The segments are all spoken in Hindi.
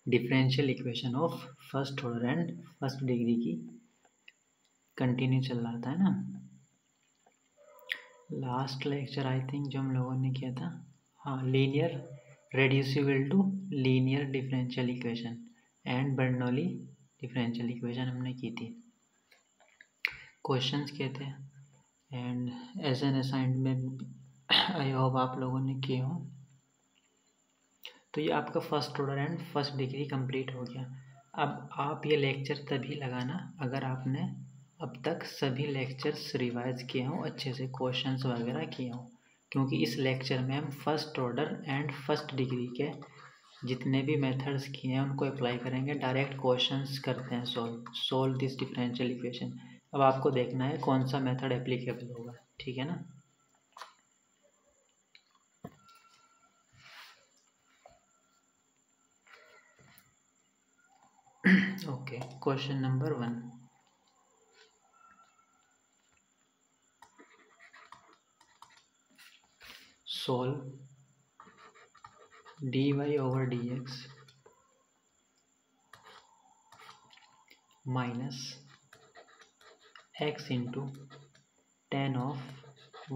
Differential equation of first order and first degree की कंटिन्यू चल रहा था ना। लास्ट लेक्चर आई थिंक जो हम लोगों ने किया था, हाँ, linear reducible to linear differential equation and Bernoulli differential equation हमने की थी। क्वेश्चंस किए थे and as an assignment I hope आप लोगों ने किए हों। तो ये आपका first order and first degree complete हो गया। अब आप ये लेक्चर तभी लगाना अगर आपने अब तक सभी लेक्चर्स रिवाइज किए हों, अच्छे से क्वेश्चंस वगैरह किए हों, क्योंकि इस लेक्चर में हम first order and first degree के जितने भी मेथड्स किए हैं उनको अप्लाई करेंगे। डायरेक्ट क्वेश्चंस करते हैं, सोल्व दिस डिफरेंशियल इक्वेशन। अब आपको देखना है कौन सा मेथड एप्लीकेबल होगा, ठीक है ना। Okay, question number 1। solve dy over dx minus x into tan of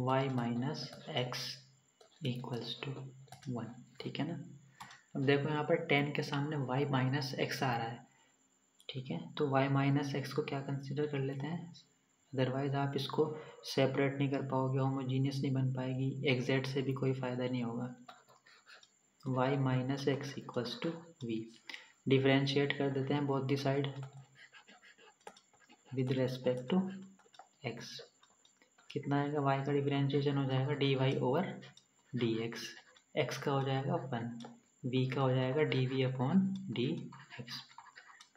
y minus x equals to 1, ठीक है ना। अब देखो यहाँ पर tan के सामने y माइनस एक्स आ रहा है, ठीक है, तो y माइनस एक्स को क्या कंसिडर कर लेते हैं, अदरवाइज आप इसको सेपरेट नहीं कर पाओगे, होमोजीनियस नहीं बन पाएगी, एग्जैक्ट से भी कोई फ़ायदा नहीं होगा। y minus x equals to v. Differentiate कर देते हैं both the side with respect to x। कितना आएगा, y का डिफ्रेंशिएशन हो जाएगा dy ओवर dx, x का हो जाएगा 1, v का हो जाएगा dv अपॉन dx।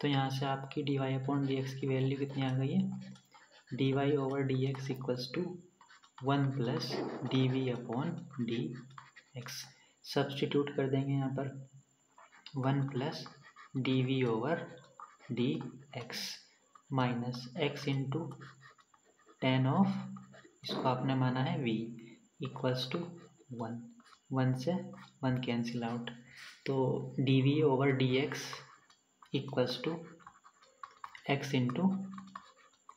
तो यहाँ से आपकी dy अपॉन dx की वैल्यू कितनी आ गई है, dy over dx equals to 1 plus dv upon dx। Substitute कर देंगे यहाँ पर 1 plus dv over dx minus x into tan of, इसको आपने माना है v, इक्वल्स टू 1, 1 से 1 कैंसिल आउट, तो dv over dx equals to x into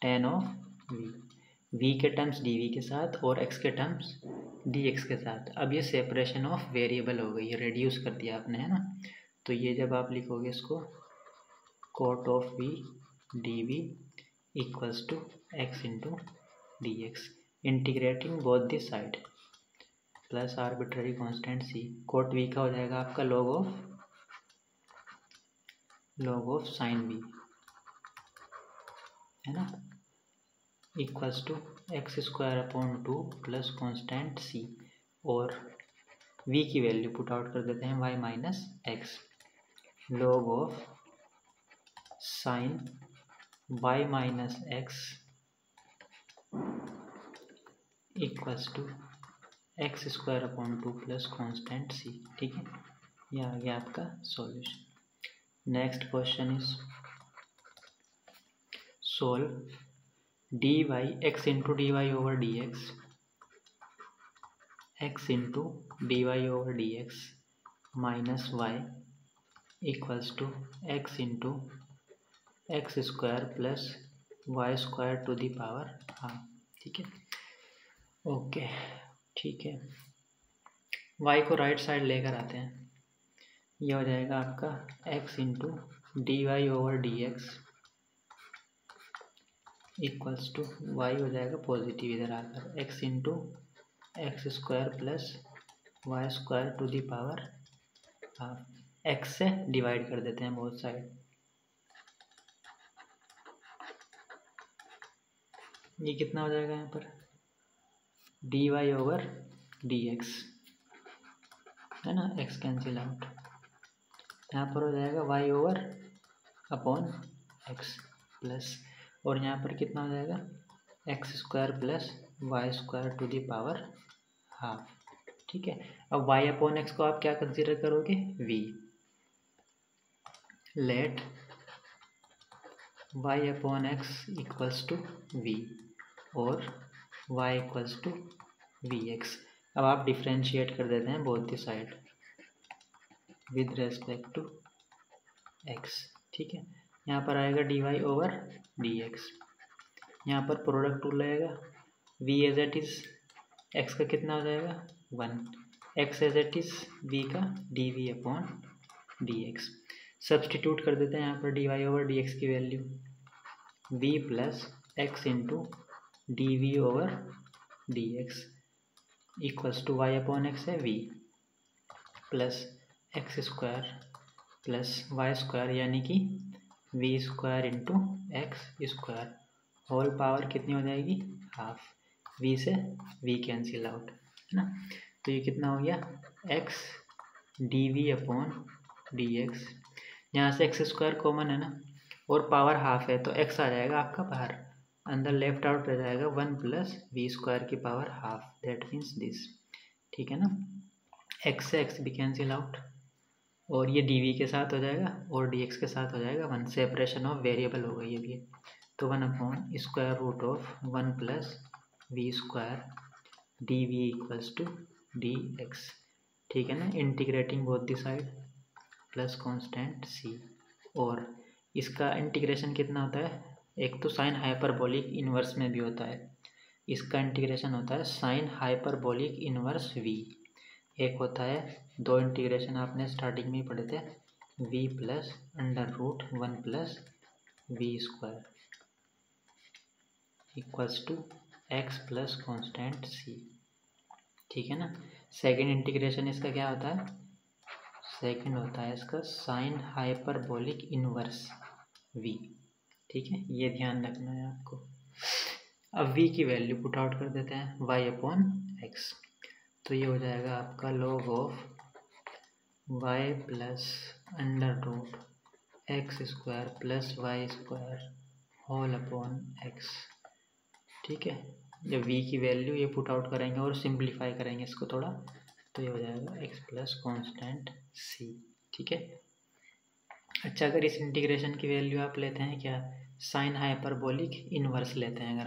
tan of v के टर्म्स dv के साथ और x के टर्म्स dx के साथ। अब ये सेपरेशन ऑफ वेरिएबल हो गई, रेड्यूस कर दिया आपने, है ना। तो ये जब आप लिखोगे इसको cot of v dv equals to x into dx, integrating both the side plus arbitrary constant c, cot v का हो जाएगा आपका log ऑफ साइन v, है ना, equals to x square upon 2 plus constant c, और v की वैल्यू पुट आउट कर देते हैं y minus x, log of sine y minus x equals to x square upon 2 plus constant c, ठीक है। यह आ गया आपका solution. Next question is solve dy x into dy over dx, x into dy over dx minus y equals to x into x square plus y square to the power half, ठीक है। ओके, ठीक है, y को राइट साइड लेकर आते हैं, यह हो जाएगा आपका x into d y over d x equals to y हो जाएगा पॉजिटिव इधर आकर, x into x square plus y square to the power half, x से डिवाइड कर देते हैं बोथ साइड, ये कितना हो जाएगा यहाँ पर d y over d x, है ना, x कैंसिल आउट, यहाँ पर हो जाएगा y over upon x plus, और यहाँ पर कितना हो जाएगा x square plus y square to the power half, ठीक है। अब y अपॉन एक्स को आप क्या कंसीडर करोगे, v, let y upon x equals to v और y इक्वल्स टू vx। अब आप डिफ्रेंशिएट कर देते हैं both the side with respect to x. ठीक है, यहाँ पर आएगा d y over d x. यहाँ पर प्रोडक्ट रूल रहेगा, v as it is x का कितना हो जाएगा 1, x as it is v का d v upon d x. Substitute कर देते हैं यहाँ पर d y over d x की value, v plus x into d v over d x equals to y upon x है v, plus x square plus y square यानी कि v square into x square, whole power कितनी हो जाएगी हाफ, वी से वी कैंसिल आउट है ना। तो ये कितना हो गया x d v upon d x, यहाँ से एक्स स्क्वायर कॉमन है ना और पावर हाफ है तो एक्स आ जाएगा आपका बाहर, अंदर लेफ्ट आउट रह जाएगा 1 प्लस वी स्क्वायर की power half, that means this. ठीक है ना, एक्स से एक्स भी कैंसिल आउट और ये डी वी के साथ हो जाएगा और डी एक्स के साथ हो जाएगा 1, सेपरेशन ऑफ वेरिएबल हो गई है ये। तो 1 upon square root of 1 plus v square d v equals to d x. ठीक है ना, integrating both the side plus constant c, और इसका इंटीग्रेशन कितना होता है, एक तो साइन हाइपरबोलिक इन्वर्स में भी होता है, इसका इंटीग्रेशन होता है साइन हाइपरबोलिक इन्वर्स वी, एक होता है, दो इंटीग्रेशन आपने स्टार्टिंग में ही पढ़े थे, v plus under root 1 plus v square equals to x plus constant c. ठीक है ना, सेकेंड इंटीग्रेशन इसका क्या होता है, सेकेंड होता है इसका साइन हाइपरबोलिक इनवर्स वी। ठीक है, ये ध्यान रखना है आपको। अब v की वैल्यू पुट आउट कर देते हैं y अपॉन एक्स, तो ये हो जाएगा आपका log of y plus under root x square plus y square whole upon x. ठीक है, जब v की वैल्यू ये पुट आउट करेंगे और सिंप्लीफाई करेंगे इसको थोड़ा, तो ये हो जाएगा x प्लस कॉन्स्टेंट c। ठीक है, अच्छा अगर इस इंटीग्रेशन की वैल्यू आप लेते हैं क्या, साइन हाइपरबोलिक इनवर्स लेते हैं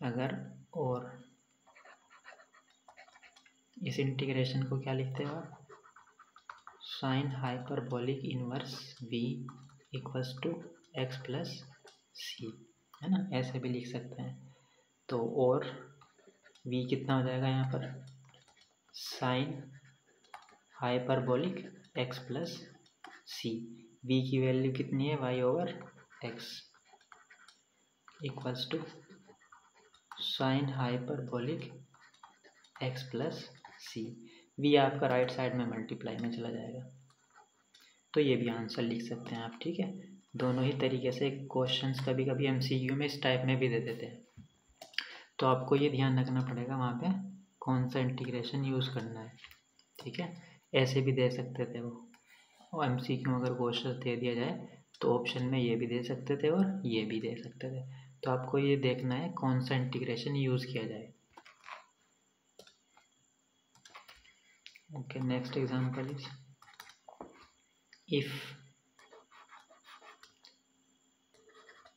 अगर और इस इंटीग्रेशन को क्या लिखते हो आप, sine hyperbolic inverse v equals to x plus c, है ना, ऐसे भी लिख सकते हैं। तो और v कितना हो जाएगा यहाँ पर, sine hyperbolic x plus c, v की वैल्यू कितनी है y over x equals to sine hyperbolic x plus c, v आपका राइट साइड में मल्टीप्लाई में चला जाएगा। तो ये भी आंसर लिख सकते हैं आप। ठीक है, दोनों ही तरीके से क्वेश्चंस कभी कभी MCQ में इस टाइप में भी दे देते हैं, तो आपको ये ध्यान रखना पड़ेगा वहाँ पे कौन सा इंटीग्रेशन यूज़ करना है। ठीक है, ऐसे भी दे सकते थे वो, और MCQ अगर क्वेश्चन दे दिया जाए तो ऑप्शन में ये भी दे सकते थे और ये भी दे सकते थे, तो आपको ये देखना है कौन सा इंटीग्रेशन यूज़ किया जाए। Okay, next example is if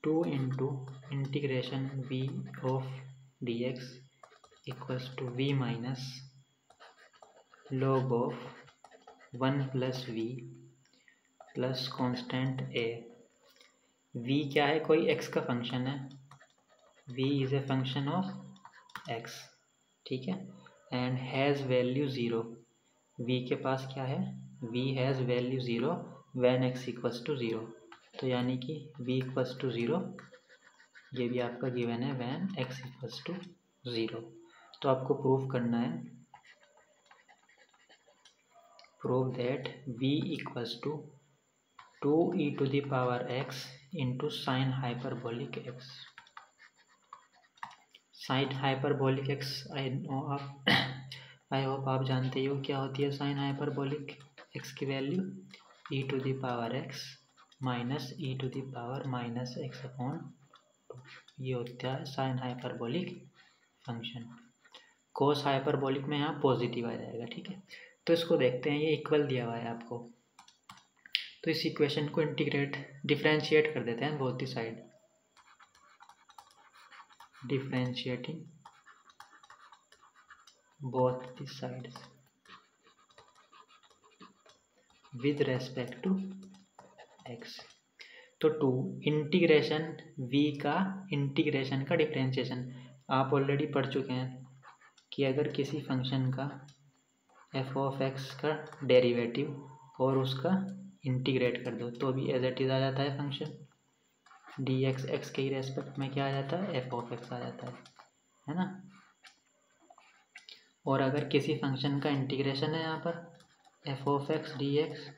2 into integration v of dx equals to v minus log of 1 plus v plus constant a। v क्या है, कोई x का फंक्शन है, v is a function of x। ठीक है, and has value 0, v के पास क्या है, v has value 0 when x equals to 0, तो यानी कि v इक्वल्स टू 0 ये भी आपका गिवन है when x इक्वल्स टू 0। तो आपको प्रूव करना है, prove that v equals to 2e to the power x into sine hyperbolic x। Sine hyperbolic x I hope आप जानते हो क्या होती है साइन हाइपरबोलिक x की value, e to the power x minus e to the power minus x upon 2, ये होता है sine hyperbolic function. Cos hyperbolic में यहाँ पॉजिटिव आ जाएगा। ठीक है, तो इसको देखते हैं, ये इक्वल दिया हुआ है आपको, तो इस इक्वेशन को डिफरेंशिएट कर देते हैं both the side, differentiating both the sides with respect to x. तो 2 इंटीग्रेशन v का इंटीग्रेशन का डिफ्रेंशिएशन आप ऑलरेडी पढ़ चुके हैं कि अगर किसी फंक्शन का एफ ऑफ एक्स का डेरिवेटिव और उसका इंटीग्रेट कर दो तो भी एज इट इज़ आ जाता है फंक्शन डी एक्स एक्स के ही रेस्पेक्ट में क्या आ जाता है एफ ऑफ एक्स आ जाता है ना। और अगर किसी फंक्शन का इंटीग्रेशन है यहाँ पर F of x d x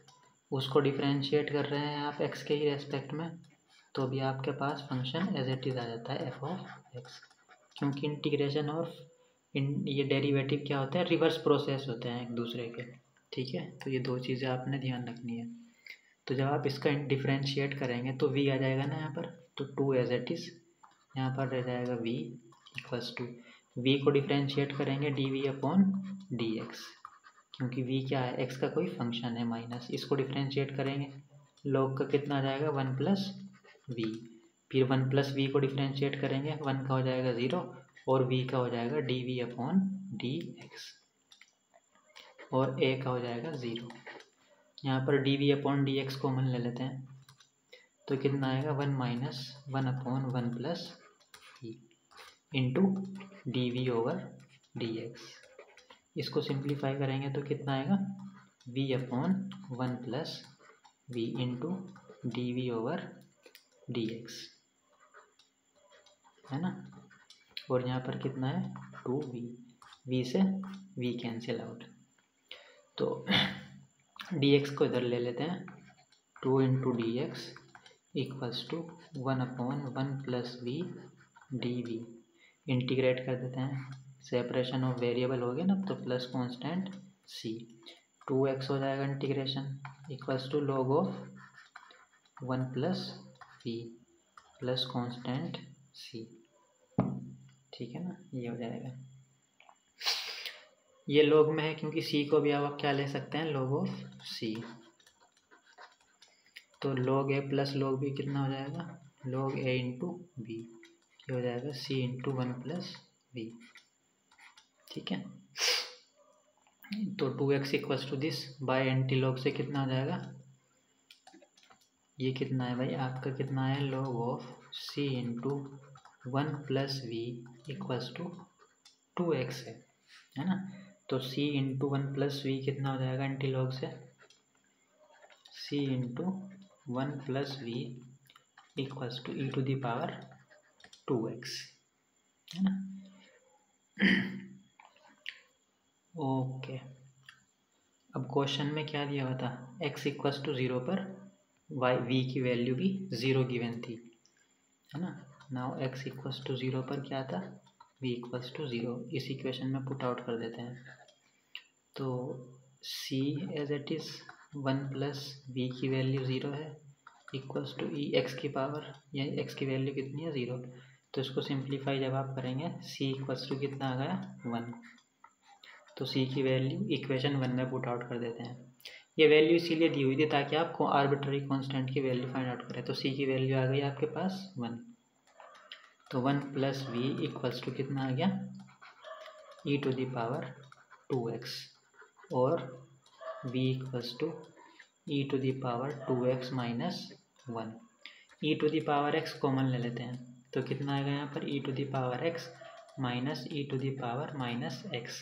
उसको डिफ्रेंशिएट कर रहे हैं आप एक्स के ही रेस्पेक्ट में तो भी आपके पास फंक्शन एज इट इज़ आ जाता है एफ ऑफ एक्स, क्योंकि इंटीग्रेशन और ये डेरिवेटिव क्या होता है रिवर्स प्रोसेस होते हैं एक दूसरे के। ठीक है, तो ये दो चीज़ें आपने ध्यान रखनी है। तो जब आप इसका डिफ्रेंशिएट करेंगे तो v आ जाएगा ना यहाँ पर, तो 2 एज इट इज़ यहाँ पर रह जाएगा v इक्वल्स टू v को डिफ्रेंशिएट करेंगे dv अपॉन dx, क्योंकि v क्या है x का कोई फंक्शन है माइनस, इसको डिफ्रेंशिएट करेंगे log का कितना आ जाएगा 1 प्लस v, फिर 1 प्लस v को डिफ्रेंशिएट करेंगे 1 का हो जाएगा 0 और v का हो जाएगा dv अपॉन dx और a का हो जाएगा 0। यहाँ पर dv अपॉन dx कॉमन ले लेते हैं तो कितना आएगा 1 minus 1 upon 1 plus v into dv over dx। इसको सिंप्लीफाई करेंगे तो कितना आएगा v upon 1 plus v into dv over dx, है ना। और यहाँ पर कितना है 2v, v से v कैंसिल आउट, तो dx को इधर ले लेते हैं 2 into d x equals to 1 upon 1 plus v dv। Integrate कर देते हैं, सेपरेशन ऑफ वेरिएबल हो गया ना, तो प्लस कांस्टेंट c 2x हो जाएगा integration equals to log of 1 plus v plus constant c। ठीक है ना, ये हो जाएगा, ये लॉग में है क्योंकि c को भी आप क्या ले सकते हैं लॉग ऑफ c, तो log a plus log b कितना हो जाएगा लॉग a इंटू बी, ये हो जाएगा c इंटू 1 प्लस b। ठीक है, तो 2x equals to this by anti log से कितना हो जाएगा, ये कितना है भाई आपका कितना है log of c into 1 plus v equals to 2x है ना। तो c इंटू 1 प्लस v कितना हो जाएगा एंटी लॉग से c into 1 plus v equals to e to the power 2x, है ना। ओके, अब क्वेश्चन में क्या दिया हुआ था x इक्वल्स टू 0 पर v की वैल्यू भी 0 गिवन थी, है ना। नाउ x इक्वल्स टू 0 पर क्या था v इक्वल्स टू 0, इस इक्वेशन में पुट आउट कर देते हैं। तो c as it is 1 plus v की वैल्यू 0 है इक्वल्स टू ई एक्स की पावर, या x की वैल्यू कितनी है 0, तो इसको सिंप्लीफाई जब आप करेंगे c इक्वल्स टू कितना आ गया 1, तो c की वैल्यू इक्वेशन 1 में पुट आउट कर देते हैं। ये वैल्यू इसीलिए दी हुई थी ताकि आप आर्बिट्ररी कांस्टेंट की वैल्यू फाइंड आउट करें, तो c की वैल्यू आ गई आपके पास 1, तो 1 प्लस v इक्वल्स टू कितना आ गया ई टू दी पावर 2x और v equals to e to the power 2x minus 1, e to the power x common ले लेते हैं तो कितना आएगा यहाँ पर e to the power x minus e to the power minus x,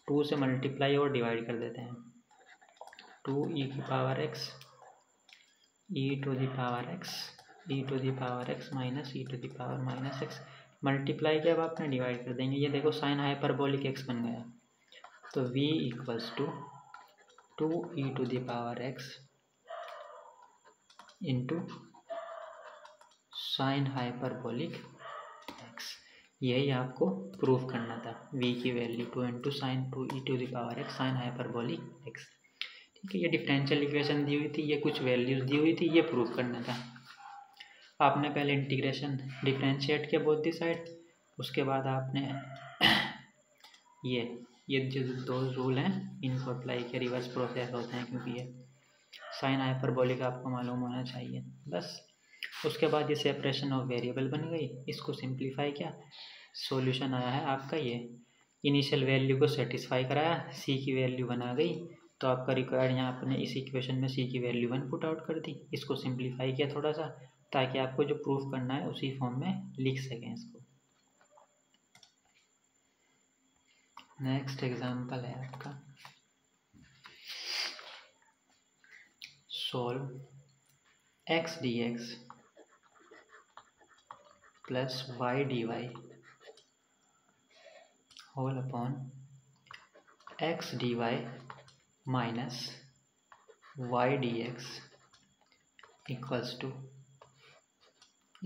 2 से मल्टीप्लाई और डिवाइड कर देते हैं, 2 ई की power x e to the power x e to the power x minus e to the power minus x, multiply के अब आपने डिवाइड कर देंगे, ये देखो साइन हाइपरबोलिक x बन गया, तो v equals to 2 e to the power x into sine hyperbolic x, यही आपको प्रूफ करना था, v की value 2 into sine 2 e to the power x sine hyperbolic x। ठीक है, ये डिफरेंशियल इक्वेशन दी हुई थी, ये कुछ वैल्यूज दी हुई थी, ये प्रूफ करना था। आपने पहले इंटीग्रेशन डिफरेंशिएट किया बोथ दी साइड, उसके बाद आपने ये जो दो रूल हैं इनको अप्लाई किया, रिवर्स प्रोसेस होते हैं क्योंकि ये साइन हाइपरबोलिक आपको मालूम होना चाहिए बस। उसके बाद ये सेपरेशन ऑफ वेरिएबल बन गई, इसको सिंप्लीफाई किया, सॉल्यूशन आया है आपका ये, इनिशियल वैल्यू को सेटिस्फाई कराया, c की वैल्यू बना गई तो आपका रिक्वायर्ड यहाँ आपने इस इक्वेशन में c की वैल्यू 1 पुट आउट कर दी। इसको सिंप्लीफाई किया थोड़ा सा, ताकि आपको जो प्रूफ करना है उसी फॉर्म में लिख सकें इसको। नेक्स्ट एग्जांपल है आपका, solve x dx plus y dy whole upon x dy minus y dx equals to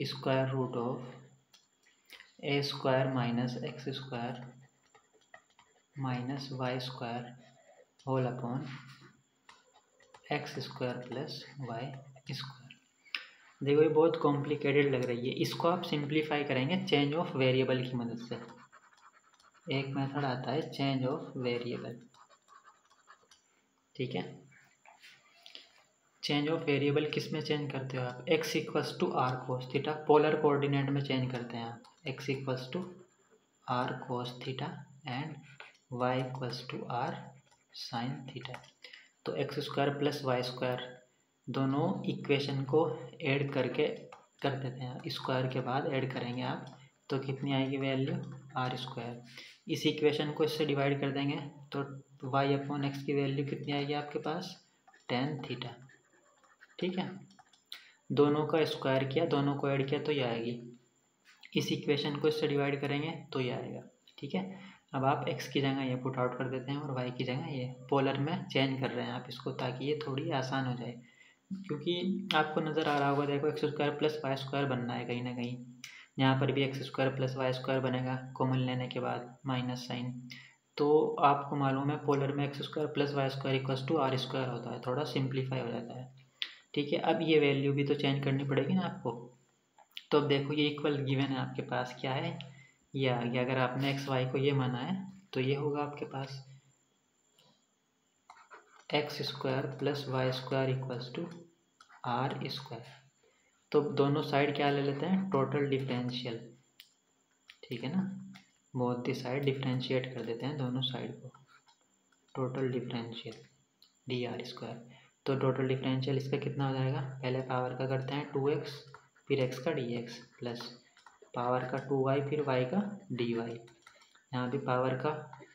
square root of a square minus x square minus y square whole upon x square plus y square. देखो ये बहुत कॉम्प्लिकेटेड लग रही है, इसको आप सिंप्लीफाई करेंगे चेंज ऑफ वेरिएबल की मदद से। एक मेथड आता है चेंज ऑफ वेरिएबल, ठीक है। चेंज ऑफ वेरिएबल किस में चेंज करते हो आप? x equals to r cos theta, polar coordinate में चेंज करते हैं आप। x equals to r cos theta and y equals to r sine theta. तो x square plus y square दोनों इक्वेशन को ऐड करके कर देते हैं, स्क्वायर के बाद ऐड करेंगे आप, तो कितनी आएगी वैल्यू? R square. इस इक्वेशन को इससे डिवाइड कर देंगे तो y अपॉन एक्स की वैल्यू कितनी आएगी आपके पास? tan थीटा, ठीक है। दोनों का स्क्वायर किया, दोनों को ऐड किया तो ये आएगी। इस इक्वेशन को इससे डिवाइड करेंगे तो ये आएगा, ठीक है। अब आप x की जगह ये पुट आउट कर देते हैं और y की जगह ये पोलर में चेंज कर रहे हैं आप इसको, ताकि ये थोड़ी आसान हो जाए। क्योंकि आपको नज़र आ रहा होगा, देखो x square plus y square बनना है कहीं ना कहीं, यहाँ पर भी x square plus y square बनेगा कॉमन लेने के बाद माइनस साइन। तो आपको मालूम है पोलर में x square plus y square equals to r square होता है, थोड़ा सिंप्लीफाई हो जाता है, ठीक है। अब ये वैल्यू भी तो चेंज करनी पड़ेगी ना आपको। तो अब देखो ये इक्वल गिवन है आपके पास, क्या है? ये आ गया। अगर आपने एक्स वाई को ये माना है तो ये होगा आपके पास x square plus y square equals to r square. तो दोनों साइड क्या ले लेते हैं? टोटल डिफरेंशियल, ठीक है ना। बोथ दी साइड डिफरेंशिएट कर देते हैं दोनों साइड को, total differential D R square. तो टोटल डिफरेंशियल इसका कितना हो जाएगा? पहले पावर का करते हैं 2x, फिर x का dx प्लस पावर का 2y, फिर y का dy। यहाँ भी पावर का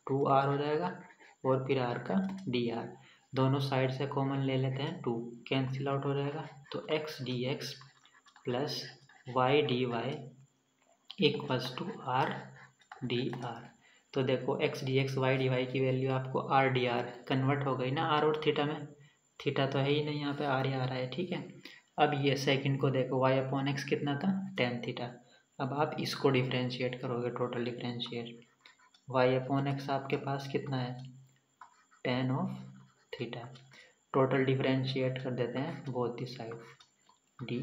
2r हो जाएगा और फिर r का dr। दोनों साइड से कॉमन ले लेते हैं, 2 कैंसिल आउट हो जाएगा। तो x dx plus y dy equals to r dr। तो देखो x dx y dy की वैल्यू आपको r dr कन्वर्ट हो गई ना r और थीटा में। थीटा तो है ही नहीं यहाँ पे, r ही आ रहा है, ठीक है। अब ये सेकंड को देखो, y अपॉन एक्स कितना था? tan theta. अब आप इसको डिफ्रेंशिएट करोगे, total differentiate, y upon x आपके पास कितना है? tan of theta. Total differentiate कर देते हैं both the side, d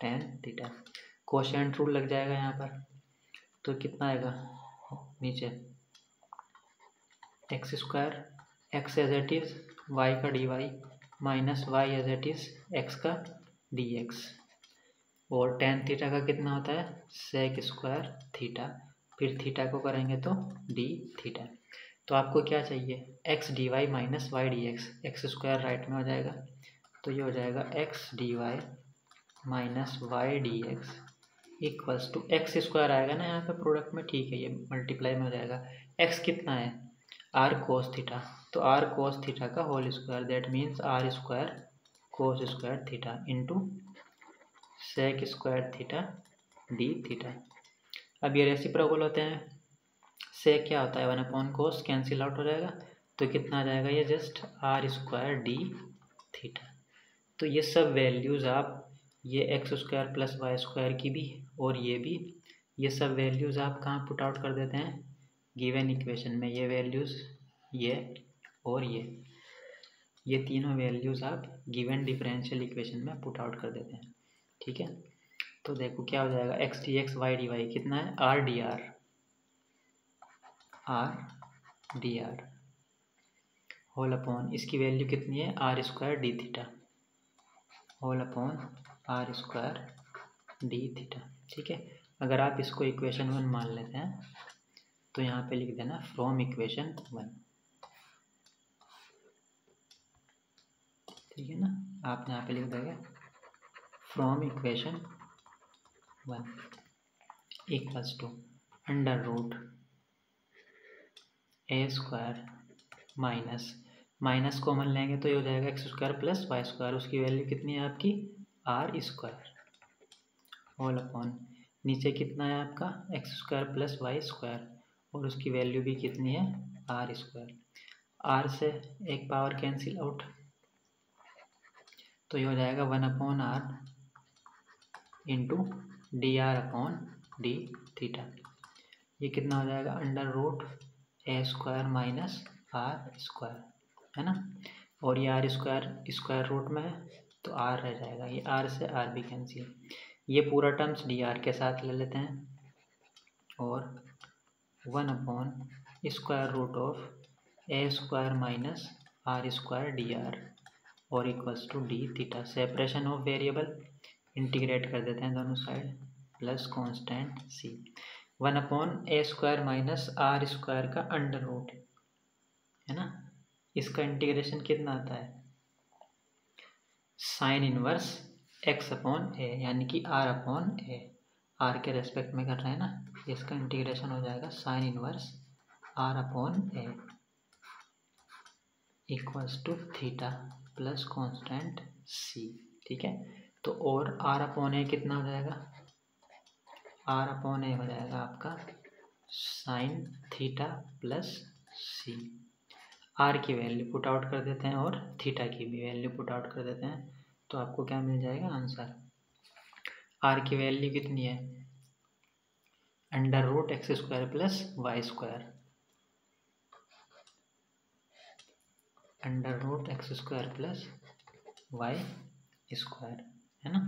tan theta. Quotient rule लग जाएगा यहाँ पर, तो कितना आएगा नीचे? X square x as it is y का d y minus y as it is x का डी एक्स, और टेन थीटा का कितना होता है? सेक स्क्वायर थीटा, फिर थीटा को करेंगे तो डी थीटा। तो आपको क्या चाहिए? X d y minus y d x, x square right में हो जाएगा तो ये हो जाएगा x d y minus y d x equals to x square आएगा ना यहाँ पे प्रोडक्ट में, ठीक है, ये मल्टीप्लाई में हो जाएगा। एक्स कितना है? आर कोस थीटा, तो आर कोस थीटा का whole square, that means r square cos square theta into sec square theta d theta. अब ये रेसिप्रोकल होते हैं, सेक क्या होता है? 1 कोस कैंसिल आउट हो जाएगा, तो कितना आ जाएगा? ये just r square d theta. तो ये सब वैल्यूज़ आप, ये x square plus y square की भी और ये भी, ये सब वैल्यूज़ आप कहाँ पुट आउट कर देते हैं? गिवन इक्वेशन में। ये वैल्यूज़, ये और ये तीनों वैल्यूज़ आप गिवन डिफरेंशियल इक्वेशन में पुट आउट कर देते हैं, ठीक है। तो देखो क्या हो जाएगा? X d x y d y कितना है? R d r, r d r whole upon इसकी वैल्यू कितनी है? R square d theta whole upon r square d theta, ठीक है। अगर आप इसको इक्वेशन 1 मान लेते हैं तो यहाँ पे लिख देना फ्रॉम इक्वेशन 1। ठीक है ना। आप यहाँ पे लिख देंगे from equation 1 equals to under root a square minus common लेंगे तो ये हो जाएगा x square plus y square. उसकी वैल्यू कितनी है आपकी आर स्क्वायर होल अपॉन नीचे कितना है आपका x square plus y square और उसकी वैल्यू भी कितनी है आर स्क्वायर। आर से एक पावर कैंसिल आउट तो ये हो जाएगा 1 upon r into d r upon d theta. ये कितना हो जाएगा under root a square minus r square है ना। और ये आर स्क्वायर रूट में है तो आर रह जाएगा। ये आर से आर भी कैंसिल। ये पूरा टर्म्स डी आर के साथ ले लेते हैं और 1 upon square root of a square minus r square d r और equals to d theta. Separation of variable integrate कर देते हैं दोनों साइड plus constant c. 1 upon a square minus r square का अंडर रूट है ना। इसका इंटीग्रेशन कितना आता है sine inverse x upon a यानी कि आर अपॉन ए। आर के रेस्पेक्ट में कर रहे हैं ना। इसका इंटीग्रेशन हो जाएगा sine inverse r upon a equals to theta plus constant c. ठीक है। तो और आर अपॉन ए कितना हो जाएगा आर अपॉन ए हो जाएगा आपका sine theta plus c. R की वैल्यू पुट आउट कर देते हैं और थीटा की भी वैल्यू पुट आउट कर देते हैं तो आपको क्या मिल जाएगा आंसर। आर की वैल्यू कितनी है under root x square plus y square under root x square plus y square है ना।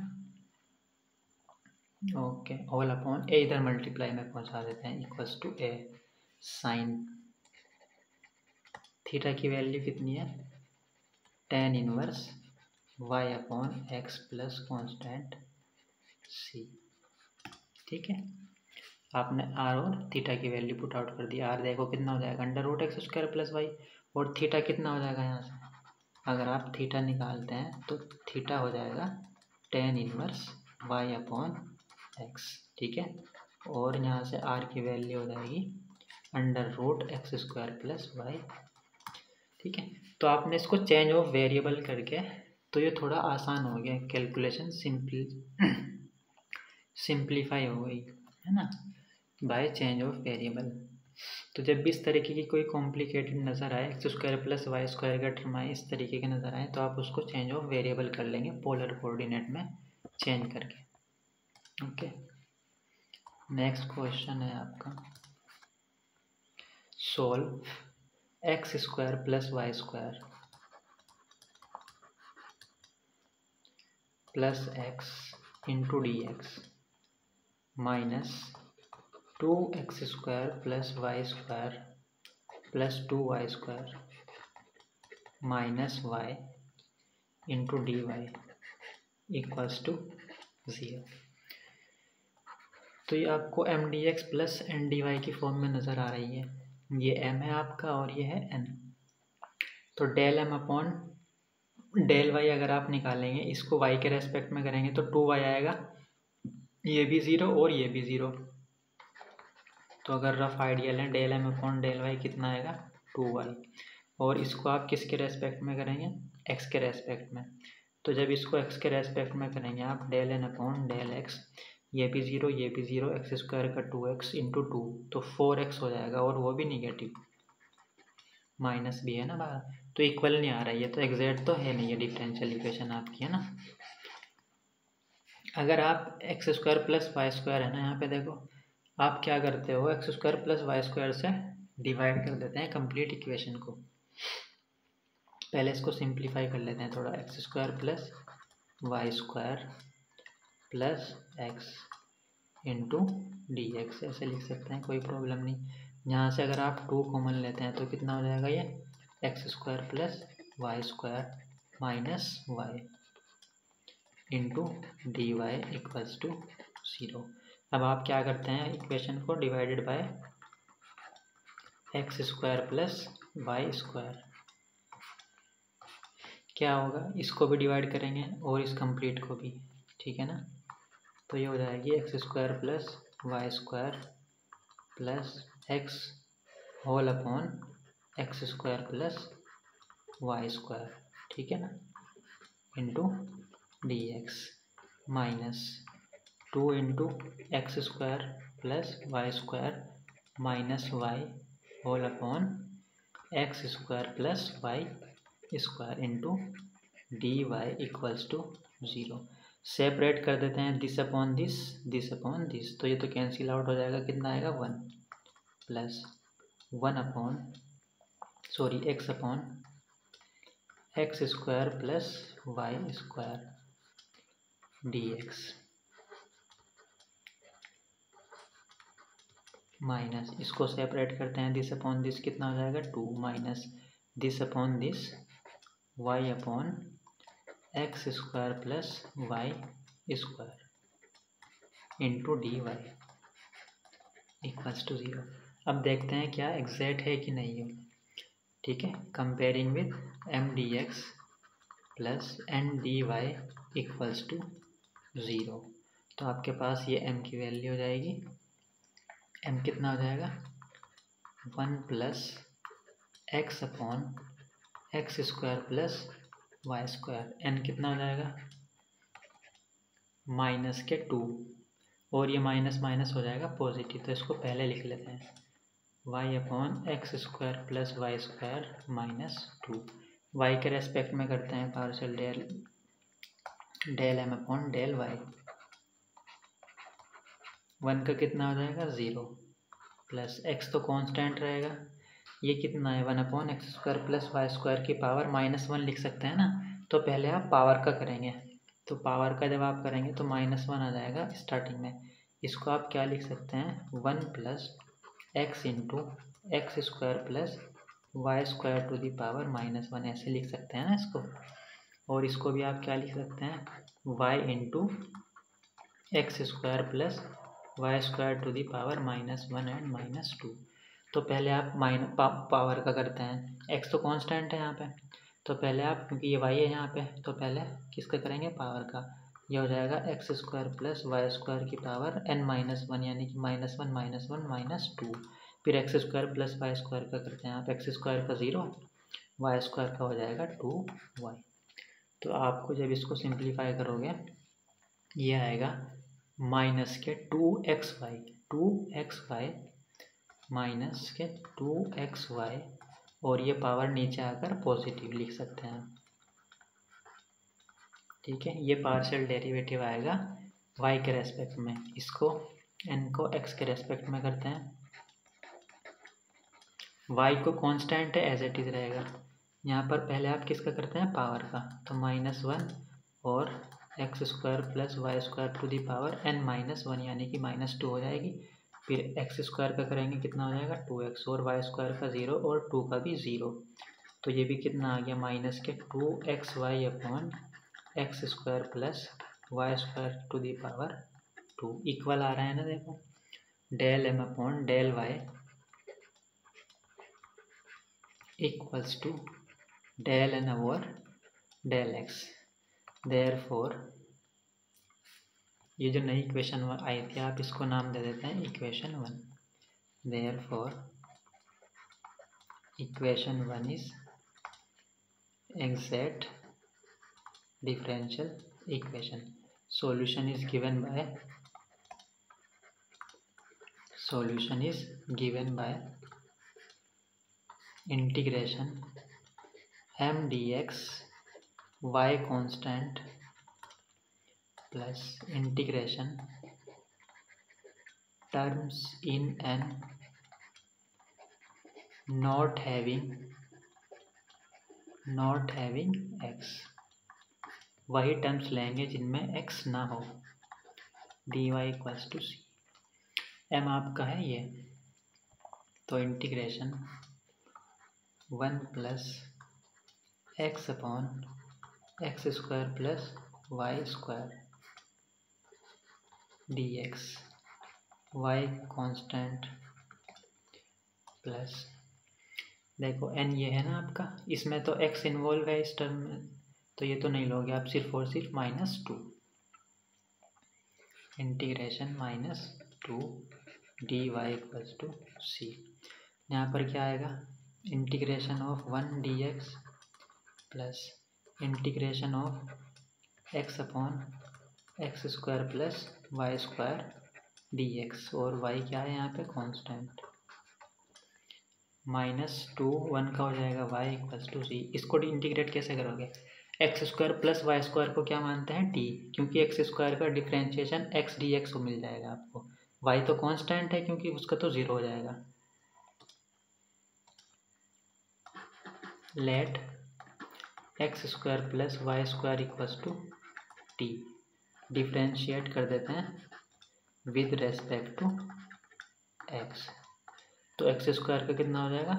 ओके ऑल अपॉन ए इधर मल्टीप्लाई में पहुंचा देते हैं equals to a sine theta की वैल्यू कितनी है tan inverse y upon x plus constant c. ठीक है। आपने आर और थीटा की वैल्यू पुट आउट कर दी। आर देखो कितना हो जाएगा under root x square plus y और थीटा कितना हो जाएगा यहाँ से अगर आप थीटा निकालते हैं तो थीटा हो जाएगा tan inverse y upon x. ठीक है। और यहाँ से आर की वैल्यू हो जाएगी under root x square plus y. ठीक है। तो आपने इसको चेंज ऑफ वेरिएबल करके तो ये थोड़ा आसान हो गया कैलकुलेशन सिंप्लीफाई हो गई है ना बाय चेंज ऑफ वेरिएबल। तो जब भी इस तरीके की कोई कॉम्प्लिकेटेड नज़र आए x square plus y square का टर्म आए इस तरीके के नज़र आए तो आप उसको चेंज ऑफ वेरिएबल कर लेंगे पोलर कोऑर्डिनेट में चेंज करके। ओके नेक्स्ट क्वेश्चन है आपका solve x square plus y square plus x into d x minus 2x square plus y square plus 2y square minus y into d Y equals to 0। तो ये आपको m D x plus N D y की फॉर्म में नज़र आ रही है। ये m है आपका और ये है n। तो del m upon del y अगर आप निकालेंगे इसको y के रेस्पेक्ट में करेंगे तो 2y आएगा ये भी 0 और ये भी 0। तो अगर रफ आइडिया लें del m upon del y कितना आएगा 2y और इसको आप किसके रेस्पेक्ट में करेंगे x के रेस्पेक्ट में। तो जब इसको x के रेस्पेक्ट में करेंगे आप del n upon del x ये भी 0 ये भी 0 एक्स स्क्वायर का 2x इंटू 2 तो 4x हो जाएगा और वो भी निगेटिव माइनस भी है ना बाहर तो इक्वल नहीं आ रहा है। ये तो एग्जैक्ट तो है नहीं ये डिफरेंशियल इक्वेशन आपकी है ना। अगर आप x square plus y square है ना यहाँ पे देखो आप क्या करते हो x square plus y square से डिवाइड कर देते हैं कंप्लीट इक्वेशन को। पहले इसको सिंप्लीफाई कर लेते हैं थोड़ा x square plus y square plus x into d x ऐसे लिख सकते हैं कोई प्रॉब्लम नहीं। यहाँ से अगर आप 2 कॉमन लेते हैं तो कितना हो जाएगा ये x square plus y square minus y into d Y equals to 0। अब आप क्या करते हैं इक्वेशन को divided by x square plus y square क्या होगा, इसको भी डिवाइड करेंगे और इस कंप्लीट को भी, ठीक है ना। तो ये हो जाएगी x square plus y square plus x whole upon x square plus y square, ठीक है ना, into d x minus 2 into x square plus y square minus y whole upon x square plus y square into d Y equals to 0। Separate कर देते हैं दिस अपॉन दिस, तो ये तो कैंसिल आउट हो जाएगा, कितना आएगा 1 plus 1 upon x upon x square plus y square d x minus, इसको सेपरेट करते हैं दिस अपॉन दिस, कितना हो जाएगा 2 minus this upon this y upon x square plus y square into d Y equals to 0। अब देखते हैं क्या एग्जैक्ट है कि नहीं हो, ठीक है। Comparing with m D x plus N D Y equals to 0, तो आपके पास ये m की वैल्यू हो जाएगी, m कितना हो जाएगा 1 plus x upon x square plus y square, n कितना हो जाएगा माइनस के 2, और ये माइनस माइनस हो जाएगा पॉजिटिव, तो इसको पहले लिख लेते हैं y upon x square plus y square minus 2, y के रेस्पेक्ट में करते हैं partial del m upon del y, 1 का कितना हो जाएगा 0 प्लस x तो कांस्टेंट रहेगा, ये कितना है 1 upon x square plus y square की पावर -1 लिख सकते हैं ना। तो पहले आप पावर का करेंगे, तो पावर का जब आप करेंगे तो -1 आ जाएगा स्टार्टिंग में, इसको आप क्या लिख सकते हैं 1 plus x into x square plus y square to the power -1, ऐसे लिख सकते हैं ना इसको। और इसको भी आप क्या लिख सकते हैं y into x square plus y square to the power -1 and -2। तो पहले आप पावर का करते हैं, x तो कांस्टेंट है यहाँ पे, तो पहले आप, क्योंकि ये y है यहाँ पे, तो पहले किसका करेंगे पावर का, ये हो जाएगा x square plus y square की पावर n-1, यानी कि -1 -2, फिर x square plus y square का करते हैं आप, एक्स स्क्वायर का 0, वाई स्क्वायर का हो जाएगा 2y। तो आपको जब इसको सिंप्लीफाई करोगे ये आएगा माइनस के 2xy माइनस के 2xy, और ये पावर नीचे आकर पॉजिटिव लिख सकते हैं, ठीक है। ये पार्शियल डेरिवेटिव आएगा y के रेस्पेक्ट में, इसको n को x के रेस्पेक्ट में करते हैं, y को कांस्टेंट है एज इट इज रहेगा, यहाँ पर पहले आप किसका करते हैं पावर का, तो -1 और x square plus y square to the power n-1, यानी कि -2 हो जाएगी, फिर एक्स स्क्वायर का करेंगे कितना हो जाएगा 2x, और वाई स्क्वायर का 0 और 2 का भी 0, तो ये भी कितना आ गया माइनस के 2xy upon x square plus y square to the power 2 equal आ रहा है ना, देखो del m upon del y equals to del n over del x. Therefore ये जो नई इक्वेशन आई थी आप इसको नाम दे देते हैं equation 1। Therefore equation 1 is exact differential equation. Solution is given by integration m dx y constant plus integration terms in n not having x, वही टर्म्स लेंगे जिनमें x ना हो, dy equals to c, m आपका है ये, तो integration 1 plus x upon x square plus y square d x, y constant plus, देखो n ये है ना आपका, इसमें तो x इन्वॉल्व है इस टर्म में, तो ये तो नहीं लोगे आप, सिर्फ और सिर्फ -2 integration -2 dy equals to c. यहाँ पर क्या आएगा, integration of 1 dx plus integration of x upon x square plus y square dx, और y क्या है यहाँ पे कांस्टेंट। -2 1 का हो जाएगा y इक्वल्स टू सी। इसको इंटीग्रेट कैसे करोगे, x square plus y square को क्या मानते हैं t, क्योंकि एक्स स्क्वायर का डिफरेंशिएशन x dx को मिल जाएगा आपको। y तो कांस्टेंट है क्योंकि उसका तो 0 हो जाएगा। Let x square plus y square equals to t, differentiate कर देते हैं विद रेस्पेक्ट टू x। तो एक्स स्क्वायर का कितना हो जाएगा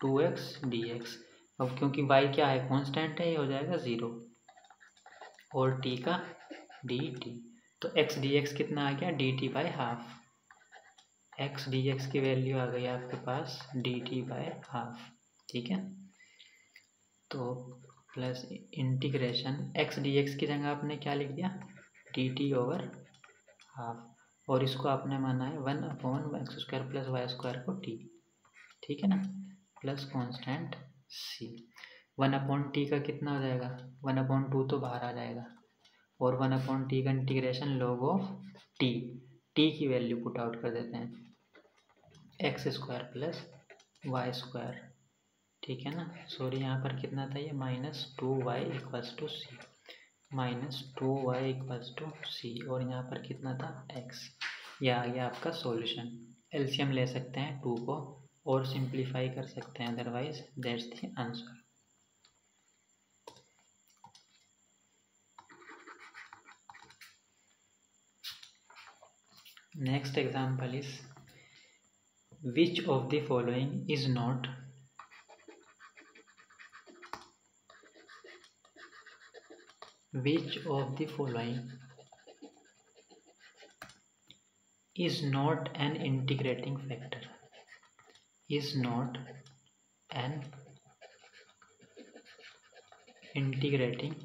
2x dx। अब क्योंकि y क्या है कांस्टेंट है, ये हो जाएगा 0, और t का dt। तो x dx कितना आ गया dt by half. x dx की वैल्यू आ गई आपके पास dt बाई हाफ, ठीक है। तो प्लस इंटीग्रेशन x dx की जगह आपने क्या लिख दिया dt ओवर हाफ, और इसको आपने माना है 1 upon x square plus y square को t, ठीक है ना, plus constant c। 1 upon t का कितना हो जाएगा 1 अपॉन 2 तो बाहर आ जाएगा, और 1 अपॉन टी का इंटीग्रेशन लॉग ऑफ t की वैल्यू पुट आउट कर देते हैं, x square plus y square, ठीक है ना। सॉरी यहाँ पर कितना था ये -2y equals to c, -2y equals to c, और यहाँ पर कितना था x। यह आ गया आपका सॉल्यूशन। एलसीएम ले सकते हैं 2 को और सिंप्लीफाई कर सकते हैं, otherwise that's the answer. Next example is which of the following is not which of the following is not an integrating factor, is not an integrating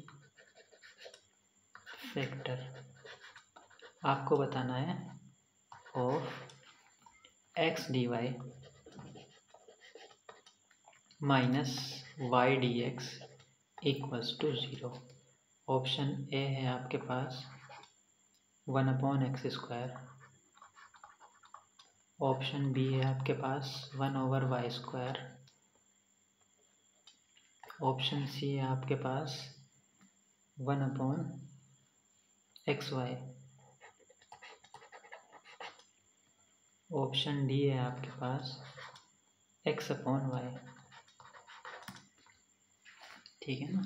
factor। आपको बताना है of x dy minus y dx equals to 0। Option ए है आपके पास 1 upon x square, option B है आपके पास 1 ओवर वाई स्क्वायर, ऑप्शन सी है आपके पास 1 upon x y, option d है आपके पास x अपॉन वाई, ठीक है ना।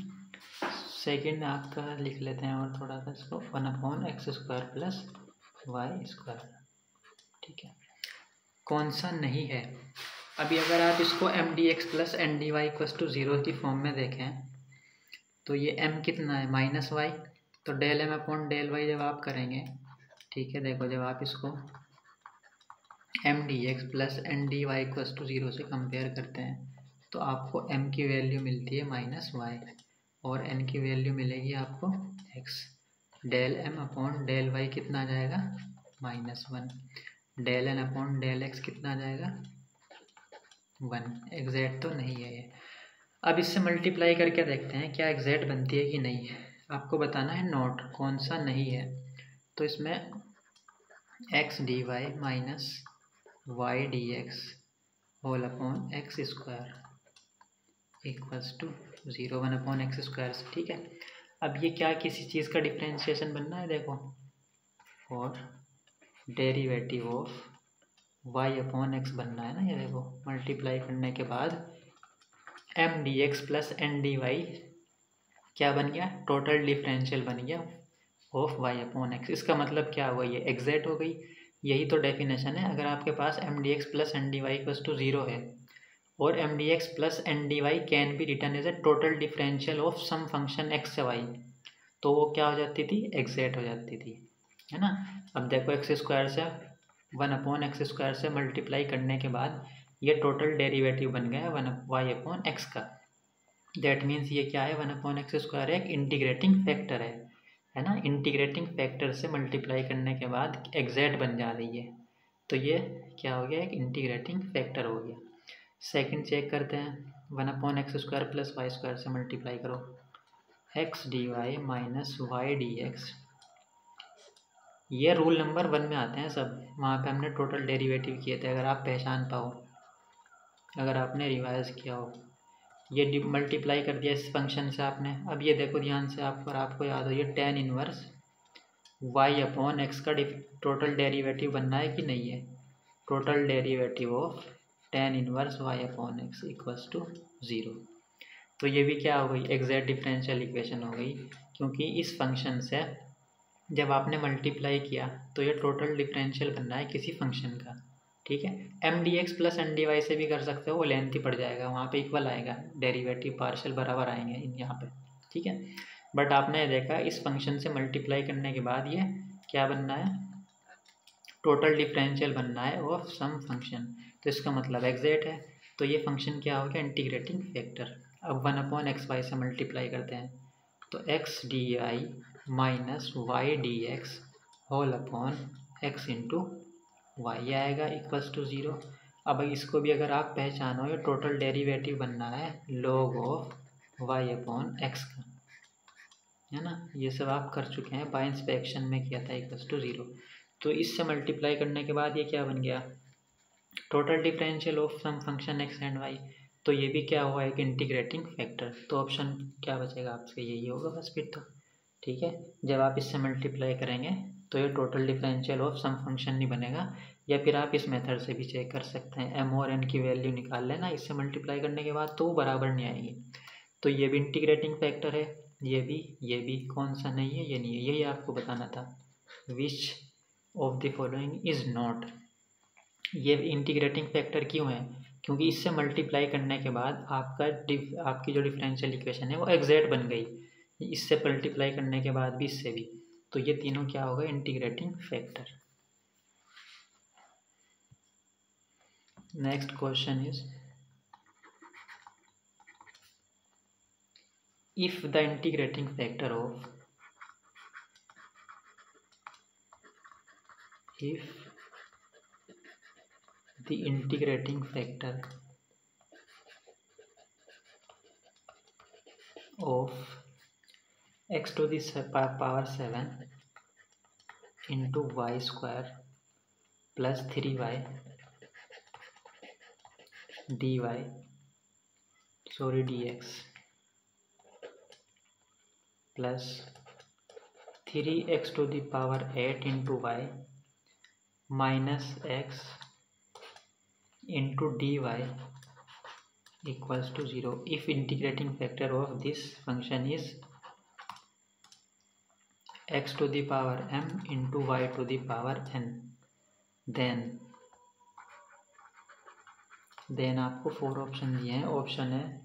सेकेंड आपका लिख लेते हैं और थोड़ा सा इसको 1 upon x square plus y square, ठीक है। कौन सा नहीं है, अभी अगर आप इसको m D x plus N D Y equals to 0 की फॉर्म में देखें तो ये m कितना है -y, तो del m upon del y जब आप करेंगे, ठीक है, देखो जब आप इसको m D x plus N D Y equals to 0 से कंपेयर करते हैं तो आपको m की वैल्यू मिलती है -y, और n की वैल्यू मिलेगी आपको x। Del m upon del y कितना आ जाएगा -1, del n upon del x कितना आ जाएगा 1। एग्जैक्ट तो नहीं है ये। अब इससे मल्टीप्लाई करके देखते हैं क्या एग्जैक्ट बनती है कि नहीं है। आपको बताना है नॉट, कौन सा नहीं है। तो इसमें x dy minus y d x whole upon x square equals to 0, 1 upon x square से, ठीक है। अब ये क्या किसी चीज़ का डिफ्रेंशिएशन बनना है, देखो, और derivative of y upon x बनना है ना, ये देखो मल्टीप्लाई करने के बाद m D x plus N D y क्या बन गया, टोटल डिफरेंशियल बन गया ऑफ y अपॉन एक्स। इसका मतलब क्या हुआ, ये एग्जैक्ट हो गई। यही तो डेफिनेशन है। अगर आपके पास M D x plus N D Y equals to 0 है और M D x plus N D Y can be written as a total differential of some function X Y, तो वो क्या हो जाती थी, एग्जैक्ट हो जाती थी, है ना। अब देखो एक्स स्क्वायर से 1 अपॉन एक्स स्क्वायर से मल्टीप्लाई करने के बाद ये टोटल डेरिवेटिव बन गया 1 वाई अपॉन एक्स का, दैट मीन्स ये क्या है, 1/x² एक इंटीग्रेटिंग फैक्टर है ना। इंटीग्रेटिंग फैक्टर से मल्टीप्लाई करने के बाद एग्जैक्ट बन जा रही है, तो ये क्या हो गया, एक इंटीग्रेटिंग फैक्टर हो गया। सेकंड चेक करते हैं, 1/x² + y² से मल्टीप्लाई करो, x dy minus y d x. ये रूल नंबर 1 में आते हैं सब, वहाँ पे हमने टोटल डेरिवेटिव किए थे, अगर आप पहचान पाओ, अगर आपने रिवाइज किया हो। ये मल्टीप्लाई कर दिया इस फंक्शन से आपने। अब ये देखो ध्यान से, आपको याद हो, ये tan इनवर्स y/x का टोटल डेरिवेटिव बनना है कि नहीं है। Total derivative of tan inverse y/x equals to 0। तो ये भी क्या हो गई, एग्जैक्ट डिफरेंशियल इक्वेशन हो गई, क्योंकि इस फंक्शन से जब आपने मल्टीप्लाई किया तो ये टोटल डिफरेंशियल बनना है किसी फंक्शन का, ठीक है। mdx + ndy से भी कर सकते हो, वो लेंथी पड़ जाएगा, वहाँ पे इक्वल आएगा, डेरिवेटिव पार्शियल बराबर आएंगे यहाँ पे, ठीक है। बट आपने देखा इस फंक्शन से मल्टीप्लाई करने के बाद ये क्या बनना है, टोटल डिफरेंशियल बनना है ऑफ सम फंक्शन, तो इसका मतलब एग्जैक्ट है। तो ये फंक्शन क्या हो गया, इंटीग्रेटिंग फैक्टर। अब 1/xy से मल्टीप्लाई करते हैं, तो x dy minus y d x whole upon x into y आएगा इक्वल्स टू 0। अब इसको भी अगर आप पहचानो, ये टोटल डेरिवेटिव बनना है log ऑफ y/x का, है ना। ये सब आप कर चुके हैं, बाय इंस्पेक्शन में किया था, इक्वल्स टू 0। तो इससे मल्टीप्लाई करने के बाद ये क्या बन गया, total differential of some function x and y। तो ये भी क्या हुआ, एक इंटीग्रेटिंग फैक्टर। तो ऑप्शन क्या बचेगा आपसे, यही होगा बस फिर तो, ठीक है। जब आप इससे मल्टीप्लाई करेंगे तो ये total differential of some function नहीं बनेगा, या फिर आप इस मेथड से भी चेक कर सकते हैं, m और n की वैल्यू निकाल लेना इससे मल्टीप्लाई करने के बाद, तो वो बराबर नहीं आएगी। तो ये भी इंटीग्रेटिंग फैक्टर है, ये भी कौन सा नहीं है, ये नहीं है, यही आपको बताना था। Which of the following is not, ये इंटीग्रेटिंग फैक्टर क्यों है, क्योंकि इससे मल्टीप्लाई करने के बाद आपकी जो डिफरेंशियल इक्वेशन है वो एग्जैक्ट बन गई, इससे मल्टीप्लाई करने के बाद भी, इससे भी, तो ये तीनों क्या होगा, integrating factor. Next question is, if the integrating factor of the integrating factor of x to the power 7 into y square plus 3y dx plus 3x to the power 8 into y minus x into dy equals to 0 if integrating factor of this function is x to the power m into y to the power n, then आपको 4 ऑप्शन दिए हैं। ऑप्शन है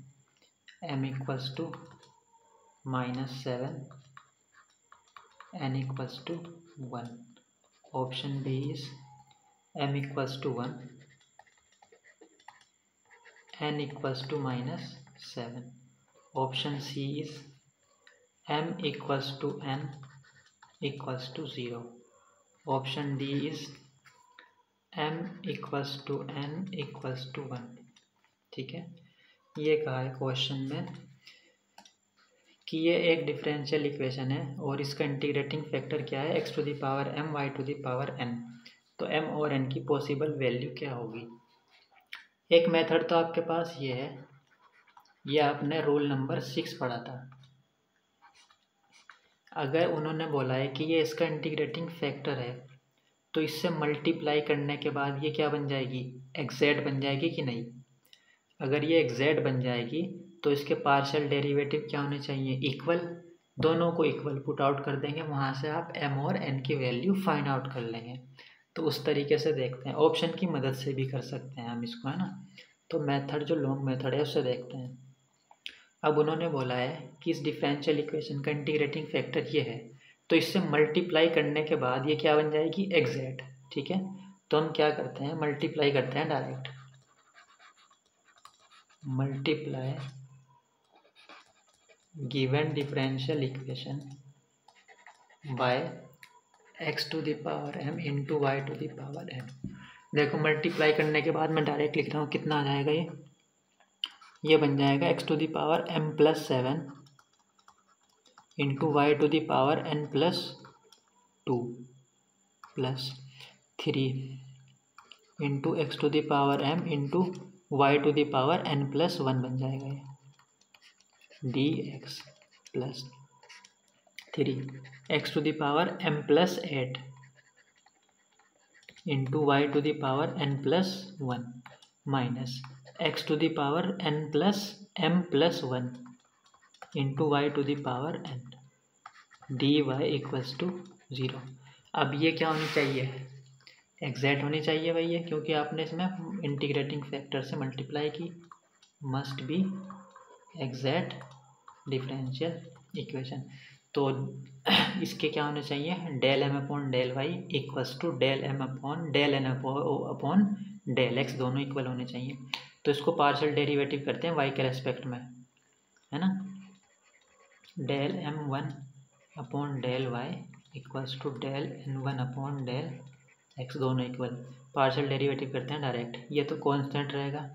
m equals to -7, n equals to 1। Option b is m equals to 1, n equals to -7. Option C is m equals to n equals to 0. Option D is m equals to n equals to 1। ठीक है, ये कहा है क्वेश्चन में कि ये एक डिफरेंशियल इक्वेशन है और इसका इंटीग्रेटिंग फैक्टर क्या है, x to the power m y to the power n। तो m और n की पॉसिबल वैल्यू क्या होगी। एक मेथड तो आपके पास ये है, ये आपने रूल नंबर 6 पढ़ा था। अगर उन्होंने बोला है कि ये इसका इंटीग्रेटिंग फैक्टर है, तो इससे मल्टीप्लाई करने के बाद ये क्या बन जाएगी, एग्जैक्ट बन जाएगी कि नहीं। अगर ये एग्जैक्ट बन जाएगी तो इसके पार्शियल डेरिवेटिव क्या होने चाहिए, इक्वल। दोनों को इक्वल पुट आउट कर देंगे, वहाँ से आप m और n की वैल्यू फाइंड आउट कर लेंगे। तो उस तरीके से देखते हैं, ऑप्शन की मदद से भी कर सकते हैं हम इसको, है ना। तो मेथड जो लॉन्ग मेथड है उससे देखते हैं। अब उन्होंने बोला है कि इस डिफरेंशियल इक्वेशन का इंटीग्रेटिंग फैक्टर ये है, तो इससे मल्टीप्लाई करने के बाद ये क्या बन जाएगी, एग्जैक्ट। ठीक है, तो हम क्या करते हैं, मल्टीप्लाई करते हैं direct. Multiply given differential equation by x to the power m into y to the power m। देखो मल्टीप्लाई करने के बाद मैं डायरेक्ट लिख रहा हूँ, कितना आ जाएगा ये बन जाएगा x to the power m plus 7 into y to the power n plus 2 plus 3 into x to the power m into y to the power n plus 1 बन जाएगा ये dx plus 3 x to the power m plus 8 into y to the power n plus 1 minus x to the power n plus m plus 1 into y to the power n dy equals to 0। अब ये क्या होनी चाहिए, एग्जैक्ट होनी चाहिए भैया, क्योंकि आपने इसमें इंटीग्रेटिंग फैक्टर से मल्टीप्लाई की। Must be exact differential equation. तो इसके क्या होने चाहिए, del m upon del y equals to del m upon del n upon del x, दोनों इक्वल होने चाहिए। तो इसको पार्शियल डेरिवेटिव करते हैं वाई के रेस्पेक्ट में, है ना। Del m one upon del y equals to del n one upon del x, दोनों इक्वल। पार्शियल डेरिवेटिव करते हैं डायरेक्ट, ये तो कांस्टेंट रहेगा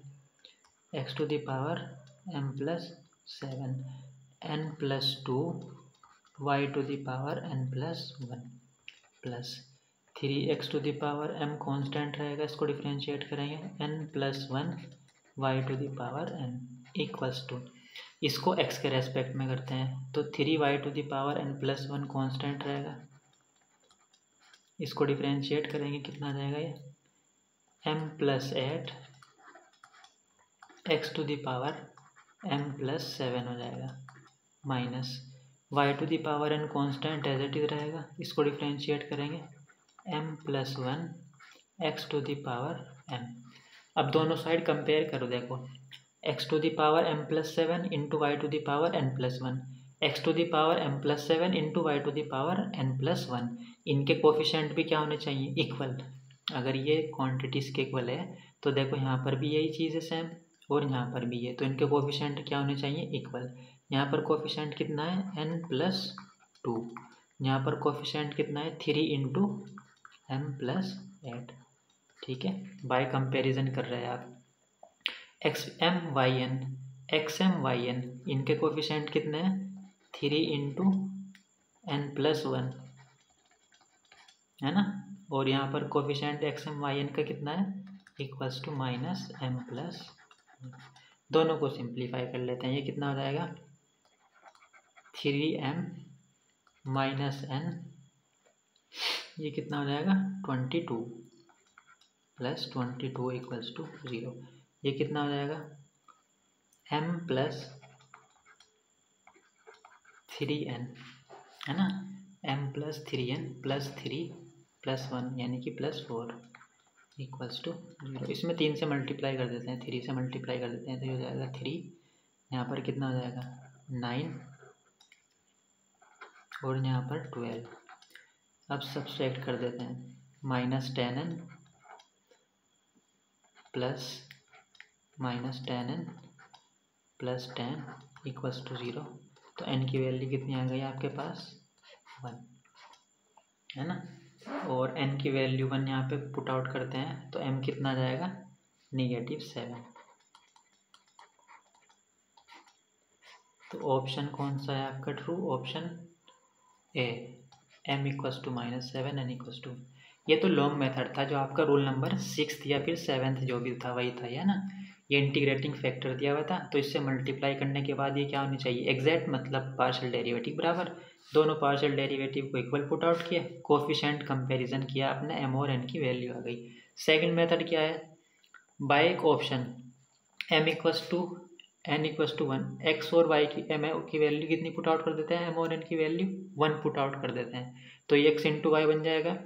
x to the power m plus 7 n plus 2 y to the power n plus 1 plus 3 x to the power m constant रहेगा, इसको डिफ्रेंशिएट करेंगे n plus 1 y to the power n equals to, इसको x के रेस्पेक्ट में करते हैं तो 3 y to the power n plus 1 constant रहेगा, इसको डिफ्रेंशिएट करेंगे कितना आ जाएगा ये m plus 8 x to the power m plus 7 हो जाएगा, minus y to the power n constant as it is रहेगा, इसको डिफ्रेंशिएट करेंगे m plus 1 x to the power m। अब दोनों साइड कंपेयर करो, देखो x to the power m plus 7 into y to the power n plus 1, x to the power m plus 7 into y to the power n plus 1, इनके कोफिशिएंट भी क्या होने चाहिए, इक्वल। अगर ये क्वांटिटीज़ के इक्वल है तो देखो यहाँ पर भी यही चीज़ है सेम और यहाँ पर भी है, तो इनके कोफिशिएंट क्या होने चाहिए, इक्वल। यहाँ पर कोफिशिएंट कितना है n प्लस 2, यहाँ पर कोफिशिएंट कितना है 3 इंटू m प्लस 8, ठीक है। बाय कंपैरिजन कर रहे हैं आप, एक्स एम वाई एन इनके कोफिशिएंट कितने हैं 3 इंटू n प्लस 1, है ना, और यहाँ पर coefficient x m y n का कितना है equals to minus m plus. दोनों को सिंप्लीफाई कर लेते हैं, ये कितना हो जाएगा 3m माइनस n, ये कितना हो जाएगा 22 प्लस 22 इक्वल्स टू 0, ये कितना हो जाएगा m प्लस 3n, है ना, m plus 3n plus 3 plus 1 यानी कि प्लस 4 इक्वल्स टू 0। इसमें 3 से मल्टीप्लाई कर देते हैं, 3 से मल्टीप्लाई कर देते हैं तो ये हो जाएगा 3, यहाँ पर कितना हो जाएगा 9 और यहाँ पर 12। अब सब्सट्रैक्ट कर देते हैं, minus 10n plus minus 10n plus 10 equals to 0, तो n की वैल्यू कितनी आ गई आपके पास 1, है ना, और n की वैल्यू 1 यहाँ पे पुट आउट करते हैं तो m कितना आ जाएगा -7। तो ऑप्शन कौन सा है आपका true, option A, m equals to -7 n equals to. ये तो लॉन्ग मेथड था जो आपका रूल नंबर 6 या फिर 7 जो भी था वही था, है ना। ये इंटीग्रेटिंग फैक्टर दिया हुआ था तो इससे मल्टीप्लाई करने के बाद ये क्या होनी चाहिए, एग्जैक्ट, मतलब पार्शियल डेरिवेटिव बराबर। दोनों पार्शियल डेरिवेटिव को इक्वल पुट आउट किया, कोफिशिएंट कंपैरिजन किया आपने, m और n की वैल्यू आ गई। सेकंड मेथड क्या है, बाय एक option m equals to n equals to 1, x और y की m की वैल्यू कितनी पुट आउट कर देते हैं, m और n की वैल्यू 1 पुट आउट कर देते हैं, तो ये x इंटू वाई बन जाएगा,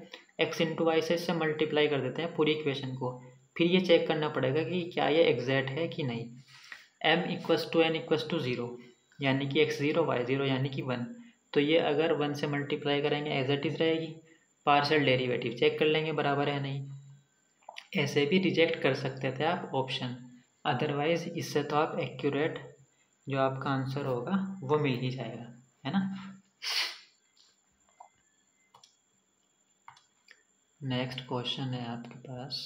x इंटू वाई से इससे मल्टीप्लाई कर देते हैं पूरी इक्वेशन को। फिर ये चेक करना पड़ेगा कि क्या ये एग्जैक्ट है कि नहीं। m equals to n equals to 0 यानी कि x 0 y 0 यानी कि 1, तो ये अगर 1 से मल्टीप्लाई करेंगे एज इट इज रहेगी। पार्शियल डेरिवेटिव चेक कर लेंगे बराबर है नहीं, ऐसे भी रिजेक्ट कर सकते थे आप ऑप्शन, अदरवाइज इससे तो आप एक्यूरेट जो आपका आंसर होगा वो मिल ही जाएगा, है ना। नेक्स्ट क्वेश्चन है आपके पास,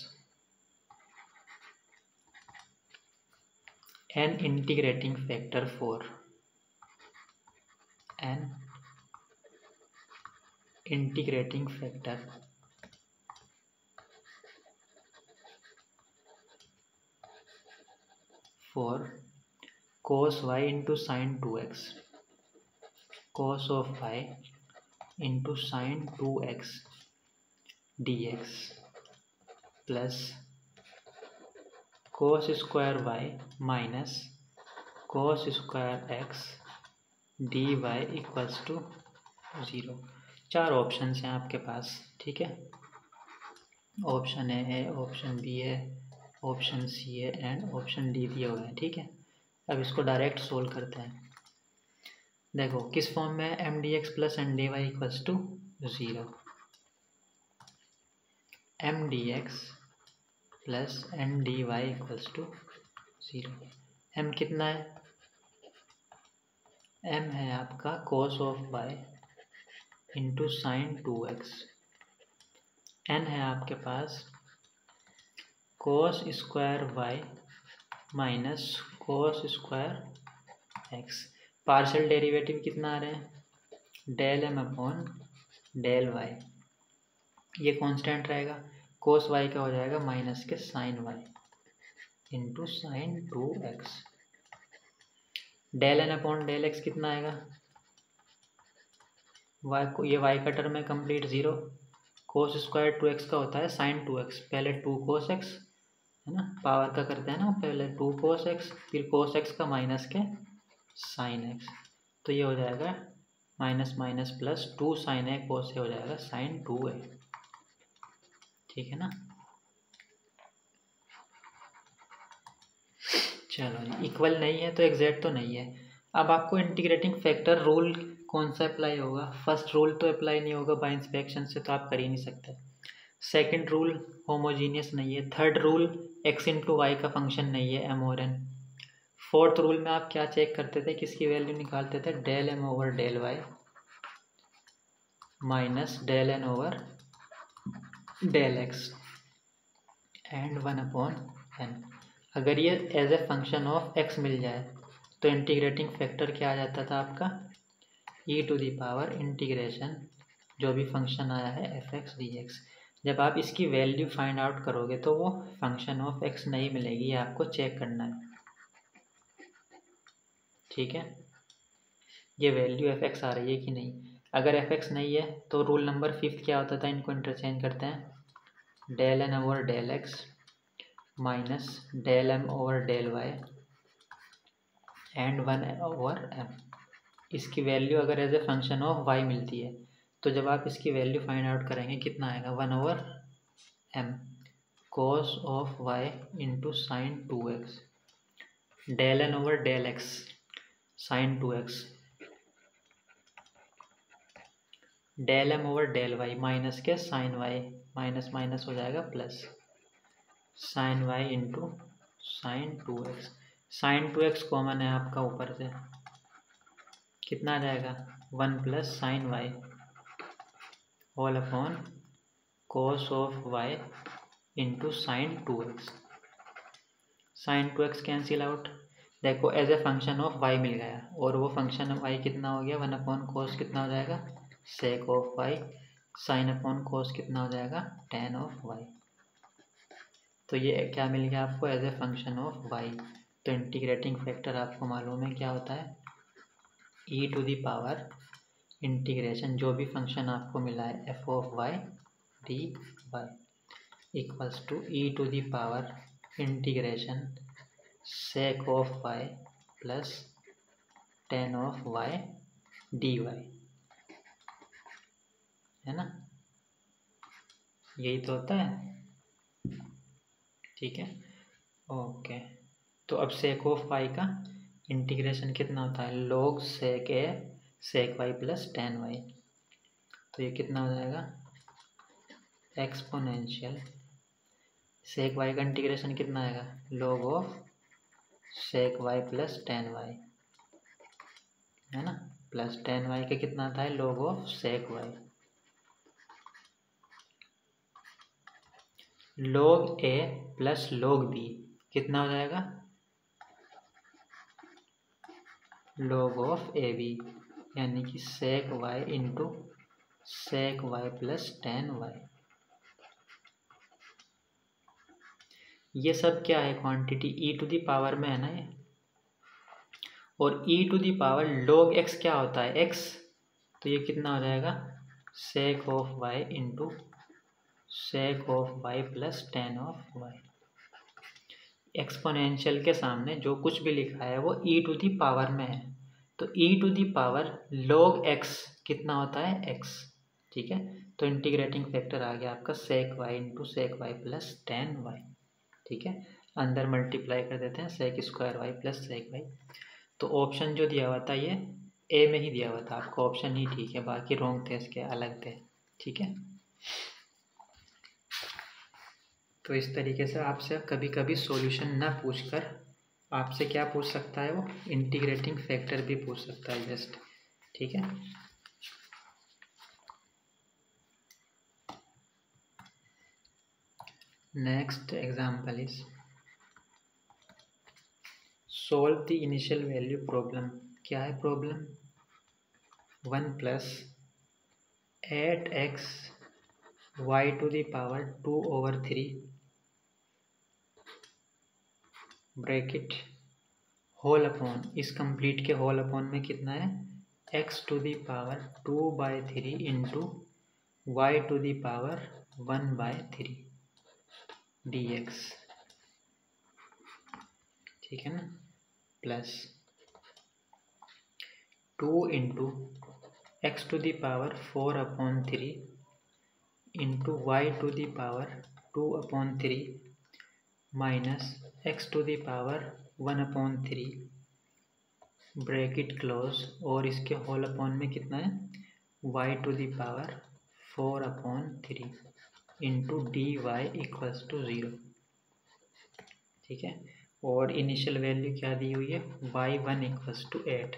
an integrating factor for an integrating factor for cos y into sin 2x, cos of y into sin 2x dx plus cos square y minus cos square x dy equals to 0। 4 option हैं आपके पास, ठीक है। ऑप्शन ए है, ऑप्शन बी है, ऑप्शन सी है एंड ऑप्शन डी दिया हुआ है, ठीक है। अब इसको डायरेक्ट सोल्व करते हैं। देखो किस फॉर्म में है, m D x plus N D Y equals to 0। M D x plus N D Y equals to 0। M कितना है, एम है आपका cos of y into sine 2x। N है आपके पास cos square y minus cos square x. Partial derivative कितना आ रहे हैं, del m upon del y, ये कांस्टेंट रहेगा। cos वाई का हो जाएगा माइनस के sine Y into sine 2x। Del n upon del x कितना आएगा, वाई को ये वाई का टर्म है कंप्लीट 0। cos स्क्वायर 2x का होता है साइन 2x, पहले 2 cos x है ना, पावर का करते हैं ना, पहले 2 cos x फिर cos x का माइनस के साइन x, तो ये हो जाएगा माइनस माइनस प्लस 2 साइन ए cos से हो जाएगा साइन 2a, ठीक है ना। चलो इक्वल नहीं है तो एग्जैक्ट तो नहीं है। अब आपको इंटीग्रेटिंग फैक्टर रूल कौन सा अप्लाई होगा, फर्स्ट रूल तो अप्लाई नहीं होगा बाय इंस्पेक्शन से, तो आप कर ही नहीं सकते। सेकंड रूल होमोजीनियस नहीं है। Third rule x into y का फंक्शन नहीं है m और n। फोर्थ रूल में आप क्या चेक करते थे, किसकी वैल्यू निकालते थे, del m over del y minus del n over del x and 1 upon n। अगर ये as a function of x मिल जाए तो इंटीग्रेटिंग फैक्टर क्या आ जाता था आपका, e to the power integration जो भी फंक्शन आया है f(x) dx। जब आप इसकी वैल्यू फाइंड आउट करोगे तो वो फंक्शन ऑफ x नहीं मिलेगी, ये आपको चेक करना है, ठीक है। ये वैल्यू f(x) आ रही है कि नहीं। अगर f(x) नहीं है तो रूल नंबर 5 क्या होता था, इनको इंटरचेंज करते हैं, del n over del x minus del m over del y and 1 over m। इसकी वैल्यू अगर as a function of y मिलती है तो जब आप इसकी वैल्यू फाइंड आउट करेंगे कितना आएगा, 1 over m cos of y into sine 2x del n over del x sine 2x del m over del y minus के साइन y, माइनस माइनस हो जाएगा plus sine y into sine 2x। Sine 2x common है आपका ऊपर से, कितना आ जाएगा 1 plus sine y whole upon cos of y into sine 2x। Sine 2x cancel out, देखो as a function of y मिल गया और वो फंक्शन y कितना हो गया, 1 अपॉन कोस कितना हो जाएगा सेक ऑफ y, साइन अपॉन कोस कितना हो जाएगा tan ऑफ y। तो ये क्या मिल गया आपको, as a function of y। तो इंटीग्रेटिंग फैक्टर आपको मालूम है क्या होता है, e to the power integration जो भी फंक्शन आपको मिला है f of y dy equals to e to the power integration sec of y plus tan of y dy, है ना, यही तो होता है, ठीक है। ओके, तो अब सेक ऑफ y का इंटीग्रेशन कितना होता है, log sec a sec y plus tan y, तो ये कितना हो जाएगा एक्सपोनेंशियल सेक y का इंटीग्रेशन कितना आएगा, log of sec y plus tan y है ना, प्लस टेन वाई का कितना आता है log of sec y, log a plus log b कितना हो जाएगा log ऑफ ए बी, यानी कि sec y into sec y plus tan y। ये सब क्या है quantity e to the power में है ना ये, और e to the power log x क्या होता है x, तो ये कितना हो जाएगा sec of y into sec of y plus tan of y। Exponential के सामने जो कुछ भी लिखा है वो e टू दी पावर में है, तो e to the power log x कितना होता है x, ठीक है। तो इंटीग्रेटिंग फैक्टर आ गया आपका sec y into sec y plus tan y, ठीक है। अंदर मल्टीप्लाई कर देते हैं sec square y plus sec y। तो ऑप्शन जो दिया हुआ था ये ए में ही दिया हुआ था, आपका ऑप्शन ही ठीक है, बाकी रॉन्ग थे, इसके अलग थे, ठीक है। तो इस तरीके से आपसे कभी कभी सॉल्यूशन ना पूछकर आपसे क्या पूछ सकता है, वो इंटीग्रेटिंग फैक्टर भी पूछ सकता है जस्ट, ठीक है। Next example is solve the initial value problem. क्या है problem, 1 plus 8x y to the power 2/3 bracket whole upon, इस कंप्लीट के होल अपॉन में कितना है x to the power 2/3 into y to the power 1/3 dx, ठीक है ना, plus 2 into x to the power 4/3 into y to the power 2/3 minus x to the power 1/3 bracket close, और इसके होल अपॉन में कितना है y to the power 4/3 into dy equals to 0, ठीक है। और इनिशियल वैल्यू क्या दी हुई है y1 इक्वल्स टू 8।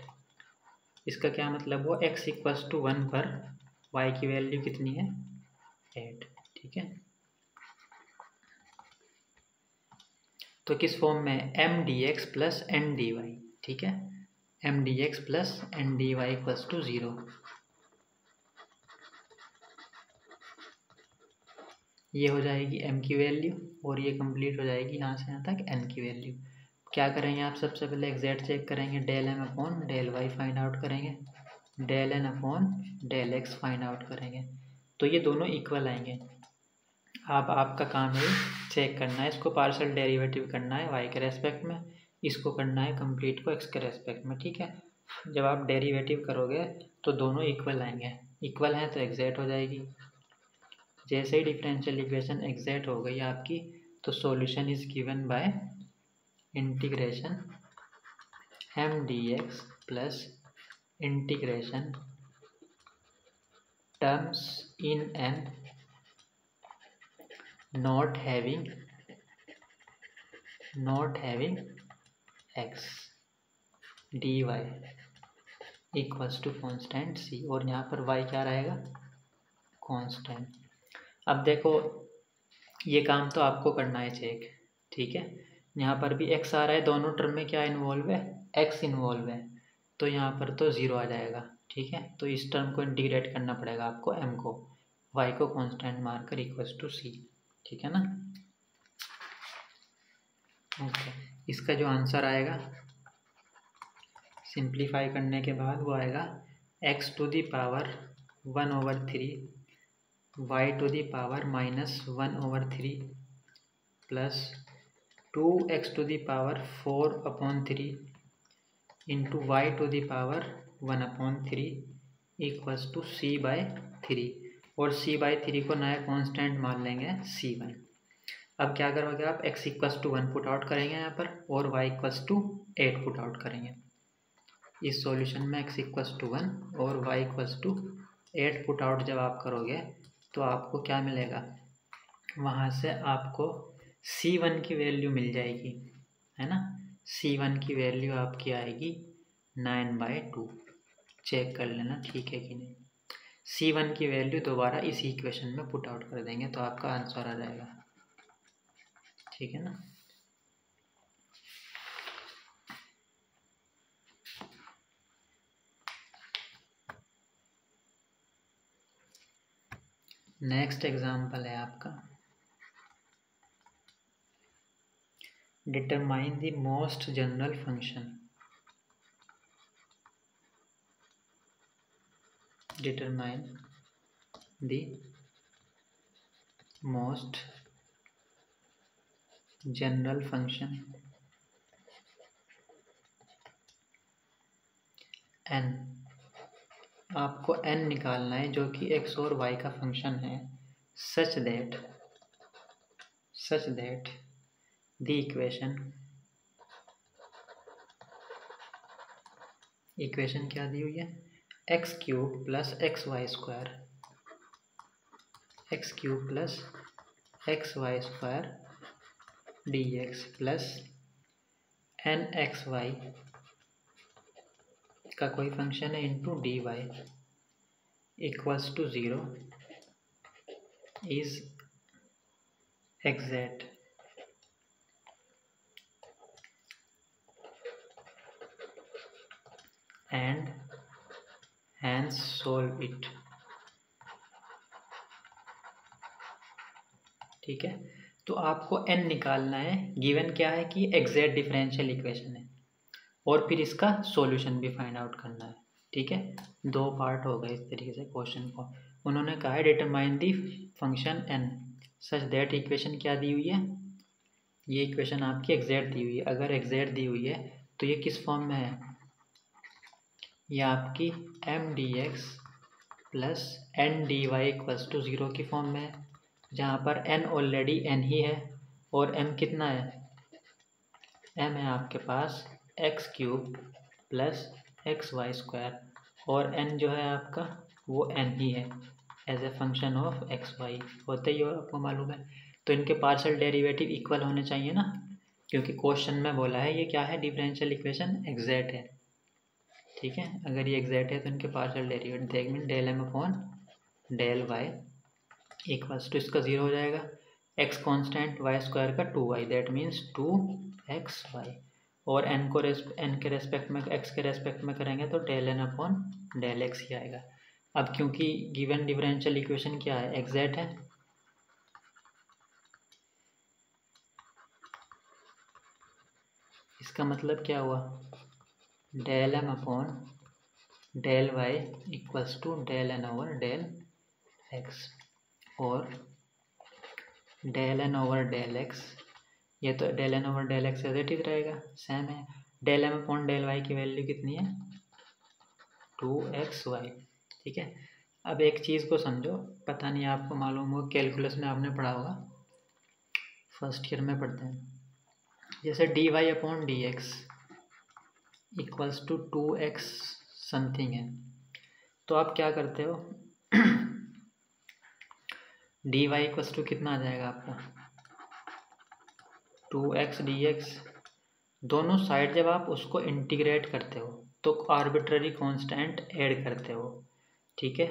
इसका क्या मतलब हुआ x इक्वल्स टू 1 पर y की वैल्यू कितनी है 8, ठीक है। तो किस फॉर्म में m dx plus n dy, ठीक है, m dx plus n dy equals to 0। ये हो जाएगी m की वैल्यू और ये कंप्लीट हो जाएगी यहाँ से यहाँ तक n की वैल्यू। क्या करेंगे आप सबसे पहले एग्जैक्ट चेक करेंगे, del m upon del y find out करेंगे, del n upon del x find out करेंगे, तो ये दोनों इक्वल आएंगे। अब आपका काम है चेक करना है, इसको पार्शियल डेरिवेटिव करना है y के रेस्पेक्ट में, इसको करना है कंप्लीट को x के रेस्पेक्ट में, ठीक है। जब आप डेरिवेटिव करोगे तो दोनों इक्वल आएंगे, इक्वल हैं तो एग्जैक्ट हो जाएगी। जैसे ही डिफरेंशियल इक्वेशन एग्जैक्ट हो गई आपकी, तो solution is given by integration m dx plus integration terms in n not having x dy equals to constant c, और यहाँ पर y क्या रहेगा कांस्टेंट। अब देखो ये काम तो आपको करना है चेक, ठीक है। यहाँ पर भी x आ रहा है, दोनों टर्म में क्या इन्वॉल्व है x इन्वॉल्व है, तो यहाँ पर तो 0 आ जाएगा, ठीक है। तो इस टर्म को इंटीग्रेट करना पड़ेगा आपको, m को, y को कांस्टेंट मारकर इक्वल्स टू c, ठीक है ना। ओके, इसका जो आंसर आएगा सिंप्लीफाई करने के बाद वो आएगा x to the power 1/3 y to the power -1/3 plus 2x to the power 4/3 into y to the power 1/3 equals to c/3, और c/3 को नया कांस्टेंट मान लेंगे c1। अब क्या करोगे आप x equals to 1 put out करेंगे यहाँ पर, और y equals to 8 put out करेंगे। इस सॉल्यूशन में x इक्वल्स टू 1 और y equals to 8 put out जब आप करोगे तो आपको क्या मिलेगा, वहाँ से आपको c1 की वैल्यू मिल जाएगी, है ना। c1 की वैल्यू आपकी आएगी 9/2, चेक कर लेना ठीक है कि नहीं। C1 की वैल्यू दोबारा इस इक्वेशन में पुट आउट कर देंगे तो आपका आंसर आ जाएगा, ठीक है ना। नेक्स्ट एग्जाम्पल है आपका, determine the most general function. Determine the most general function n। आपको n निकालना है जो कि x और y का फंक्शन है, सच दैट द इक्वेशन क्या दी हुई है, x³ plus xy square, x³ plus xy square dx plus nxy का कोई फंक्शन है into dy equals to 0 is exact. And hence solve it. ठीक है, तो आपको n निकालना है, गिवन क्या है कि एग्जैक्ट डिफरेंशियल इक्वेशन है, और फिर इसका सॉल्यूशन भी फाइंड आउट करना है। ठीक है, दो पार्ट हो गए इस तरीके से क्वेश्चन को। उन्होंने कहा है determine the function n such that, equation क्या दी हुई है, ये इक्वेशन आपकी एग्जैक्ट दी हुई है। अगर एग्जैक्ट दी हुई है तो ये किस फॉर्म में है, ये आपकी m dx plus n dy equals to 0 की फॉर्म में है, जहाँ पर n ऑलरेडी n ही है और m कितना है, m है आपके पास x³ प्लस xy स्क्वायर, और n जो है आपका वो n ही है as a function of xy, होते ही आपको मालूम है। तो इनके पार्शियल डेरिवेटिव इक्वल होने चाहिए ना, क्योंकि क्वेश्चन में बोला है ये क्या है, डिफरेंशियल इक्वेशन एग्जैक्ट है। ठीक है, अगर ये एग्जैक्ट है तो इनके पार्शियल डेरिवेटिव देखेंगे, del m upon del y equals to, इसका 0 हो जाएगा, x कांस्टेंट y स्क्वायर का 2y, दैट मीन्स 2xy, और n के रेस्पेक्ट में x के रेस्पेक्ट में करेंगे तो del n upon del x ही आएगा। अब क्योंकि गिवन डिफरेंशियल इक्वेशन क्या है, एग्जैक्ट है, इसका मतलब क्या हुआ, del m upon del y equals to del n over del x, और del n over del x, ये तो del n over del x as it is रहेगा, सेम है। Del m upon del y की वैल्यू कितनी है, 2xy। ठीक है, अब एक चीज़ को समझो, पता नहीं आपको मालूम हो, कैलकुलस में आपने पढ़ा होगा, फर्स्ट ईयर में पढ़ते हैं, जैसे dy upon d x equals to 2x something है, तो आप क्या करते हो dy इक्वल्स टू कितना आ जाएगा आपका 2x dx, दोनों साइड जब आप उसको इंटीग्रेट करते हो तो आर्बिट्ररी कांस्टेंट ऐड करते हो। ठीक है,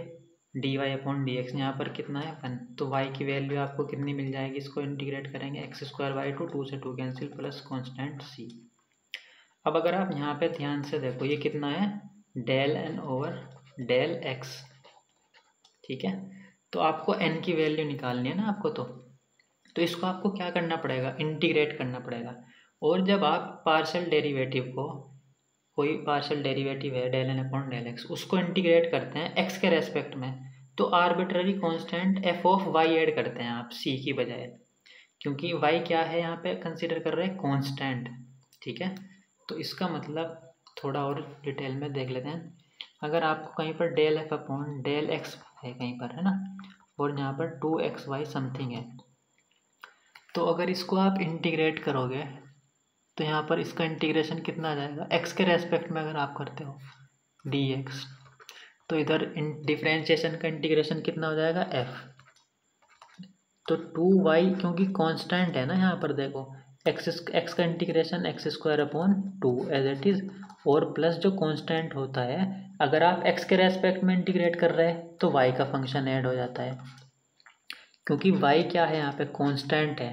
dy अपॉन डी एक्स यहाँ पर कितना है 1, तो y की वैल्यू आपको कितनी मिल जाएगी, इसको इंटीग्रेट करेंगे x स्क्वायर बाई 2 से 2 कैंसिल प्लस कांस्टेंट c। अब अगर आप यहाँ पे ध्यान से देखो, ये कितना है, del n over del x। ठीक है, तो आपको n की वैल्यू निकालनी है ना आपको, तो इसको आपको क्या करना पड़ेगा, इंटीग्रेट करना पड़ेगा। और जब आप पार्शियल डेरिवेटिव को, कोई पार्शियल डेरिवेटिव है del n upon del x, उसको इंटीग्रेट करते हैं x के रेस्पेक्ट में, तो arbitrary constant f of y add करते हैं आप c की बजाय, क्योंकि y क्या है यहाँ पे कंसीडर कर रहे हैं कांस्टेंट। ठीक है, तो इसका मतलब थोड़ा और डिटेल में देख लेते हैं। अगर आपको कहीं पर del f upon del x है कहीं पर, है ना, और यहाँ पर 2xy समथिंग है, तो अगर इसको आप इंटीग्रेट करोगे तो यहाँ पर इसका इंटीग्रेशन कितना आ जाएगा, x के रेस्पेक्ट में अगर आप करते हो dx, तो इधर डिफरेंशिएशन का इंटीग्रेशन कितना हो जाएगा f, तो 2y क्योंकि कांस्टेंट है ना यहाँ पर, देखो x का integration x square upon 2 as it is, और प्लस जो कांस्टेंट होता है अगर आप x के रेस्पेक्ट में इंटीग्रेट कर रहे हैं तो y का फंक्शन ऐड हो जाता है, क्योंकि y क्या है यहाँ पे कांस्टेंट है।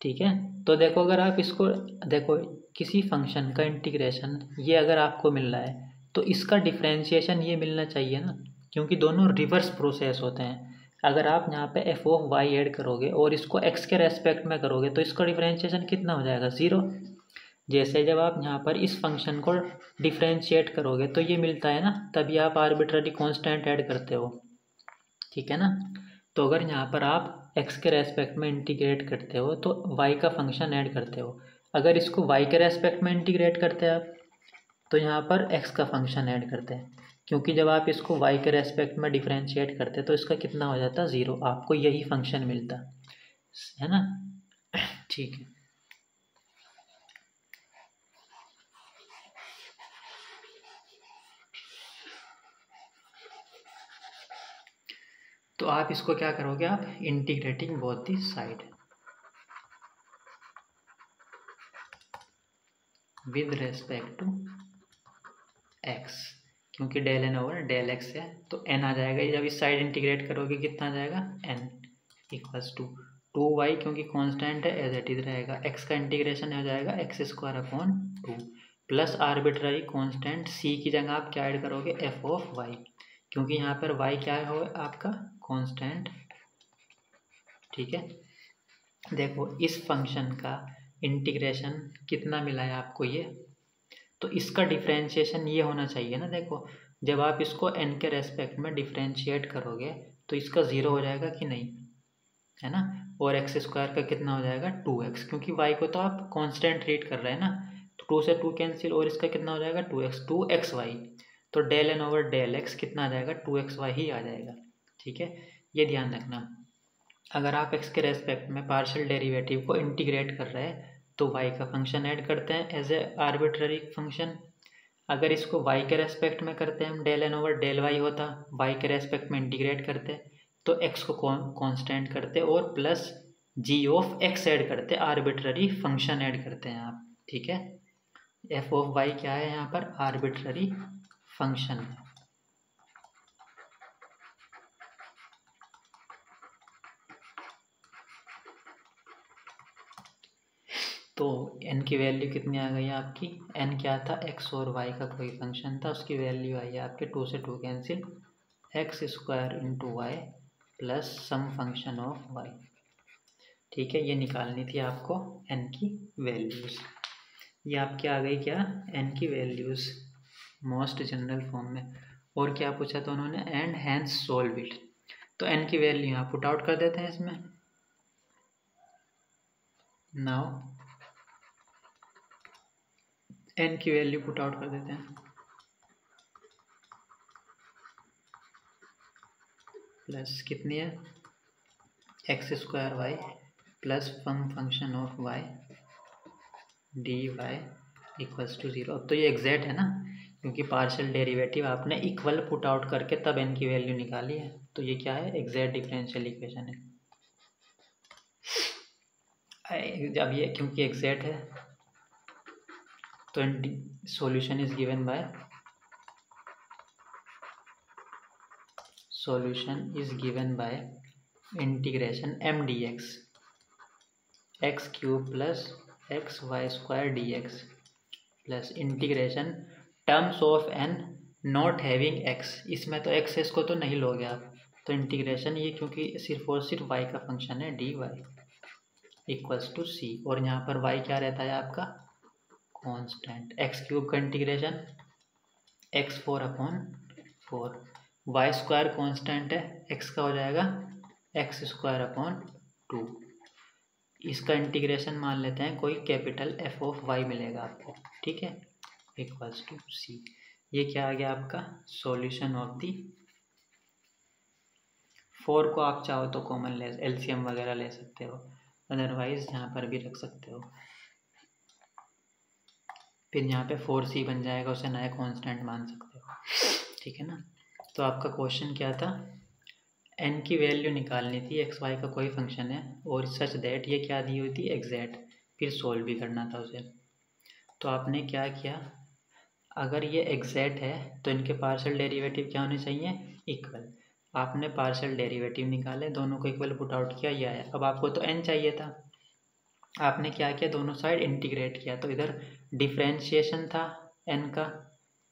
ठीक है, तो देखो अगर आप इसको देखो, किसी फंक्शन का इंटीग्रेशन ये अगर आपको मिल रहा है तो इसका डिफरेंशिएशन ये मिलना चाहिए ना, क्योंकि दोनों रिवर्स प्रोसेस होते हैं। अगर आप यहाँ पे एफ ऑफ वाई ऐड करोगे और इसको x के रेस्पेक्ट में करोगे तो इसका डिफरेंशिएशन कितना हो जाएगा, 0। जैसे जब आप यहाँ पर इस फंक्शन को डिफरेंशिएट करोगे तो ये मिलता है ना, तभी आप आर्बिट्ररी कांस्टेंट ऐड करते हो। ठीक है ना, तो अगर यहाँ पर आप x के रेस्पेक्ट में इंटीग्रेट करते हो तो y का फंक्शन ऐड करते हो। अगर इसको y के रेस्पेक्ट में इंटीग्रेट करते हैं आप तो यहाँ पर x का फंक्शन ऐड करते हैं, क्योंकि जब आप इसको y के रेस्पेक्ट में डिफरेंशिएट करते तो इसका कितना हो जाता, 0। आपको यही फंक्शन मिलता है ना। ठीक है, तो आप इसको क्या करोगे, आप integrating both the side with respect to x, क्योंकि del n over del x है तो n आ जाएगा। जब इस साइड इंटीग्रेट करोगे कितना आ जाएगा, n इक्वल्स टू 2y, क्योंकि कांस्टेंट है एज इट इज रहेगा। x का इंटीग्रेशन हो जाएगा x square upon 2 plus arbitrary constant c की जगह आप क्या ऐड करोगे, f ऑफ y, क्योंकि यहाँ पर y क्या हो आपका कांस्टेंट। ठीक है, देखो इस फंक्शन का इंटीग्रेशन कितना मिला है आपको ये, तो इसका डिफरेंशिएशन ये होना चाहिए ना। देखो जब आप इसको n के रेस्पेक्ट में डिफरेंशिएट करोगे तो इसका 0 हो जाएगा कि नहीं, है ना। और एक्स स्क्वायर का कितना हो जाएगा, 2x, क्योंकि y को तो आप कांस्टेंट ट्रीट कर रहे हैं ना, तो 2 से 2 कैंसिल और इसका कितना हो जाएगा 2xy, तो del n over del x कितना आ जाएगा, 2xy ही आ जाएगा। ठीक है, ये ध्यान रखना। अगर आप x के रेस्पेक्ट में पार्शियल डेरिवेटिव को इंटीग्रेट कर रहे हैं तो y का फंक्शन ऐड करते हैं एज ए आर्बिट्ररी फंक्शन। अगर इसको y के रेस्पेक्ट में करते हैं हम, del n over del y होता, y के रेस्पेक्ट में इंटीग्रेट करते तो x को कांस्टेंट करते और plus g of x add करते, आर्बिट्ररी फंक्शन ऐड करते हैं आप। ठीक है, f ऑफ y क्या है यहाँ पर, आर्बिट्ररी फंक्शन है। तो n की वैल्यू कितनी आ गई आपकी, n क्या था, x और y का कोई फंक्शन था, उसकी वैल्यू आई है आपके 2 से 2 cancel, x square into y plus some function of y। ठीक है, ये निकालनी थी आपको n की वैल्यूज़। ये आपके आ गई क्या, n की वैल्यूज़ मोस्ट जनरल फॉर्म में। और क्या पूछा था उन्होंने, एंड हैंस सोल्व इट। तो n की वैल्यू यहाँ पुट आउट कर देते हैं इसमें। नाउ n की वैल्यू पुट आउट कर देते हैं, प्लस कितनी है, x square y plus function of y d Y equals to 0। अब तो ये एग्जैक्ट है ना, क्योंकि पार्शियल डेरिवेटिव आपने इक्वल पुट आउट करके तब n की वैल्यू निकाली है, तो ये क्या है, एग्जैक्ट डिफरेंशियल इक्वेशन है। अब ये क्योंकि एग्जैक्ट है तो solution is given bye, solution is given by integration m dx x cube plus x y square dx plus integration terms of n not having x। इसमें तो x है, इसको तो नहीं लोगे आप, तो इंटीग्रेशन ये क्योंकि सिर्फ और सिर्फ y का फंक्शन है dy इक्वल्स टू c, और यहाँ पर y क्या रहता है आपका कांस्टेंट। x क्यूब का integration x4 upon 4, y square constant है, x का हो जाएगा एक्स स्क्वायर अपॉन 2। इसका इंटीग्रेशन मान लेते हैं कोई कैपिटल f ऑफ y मिलेगा आपको। ठीक है, इक्वल्स टू c। ये क्या आ गया आपका सॉल्यूशन ऑफ दी। 4 को आप चाहो तो कॉमन ले, एलसीएम वगैरह ले सकते हो, अदरवाइज यहाँ पर भी रख सकते हो। फिर यहाँ पे 4c बन जाएगा, उसे नया कांस्टेंट मान सकते हो। ठीक है ना, तो आपका क्वेश्चन क्या था, n की वैल्यू निकालनी थी, एक्स वाई का कोई फंक्शन है और सच दैट ये क्या दी हुई थी एग्जैक्ट, फिर सोल्व भी करना था उसे। तो आपने क्या किया, अगर ये एग्जैक्ट है तो इनके पार्शियल डेरिवेटिव क्या होने चाहिए, इक्वल। आपने पार्शियल डेरिवेटिव निकाले, दोनों को इक्वल पुट आउट किया, ये आया। अब आपको तो n चाहिए था, आपने क्या किया, दोनों साइड इंटीग्रेट किया, तो इधर डिफ्रेंशिएशन था n का,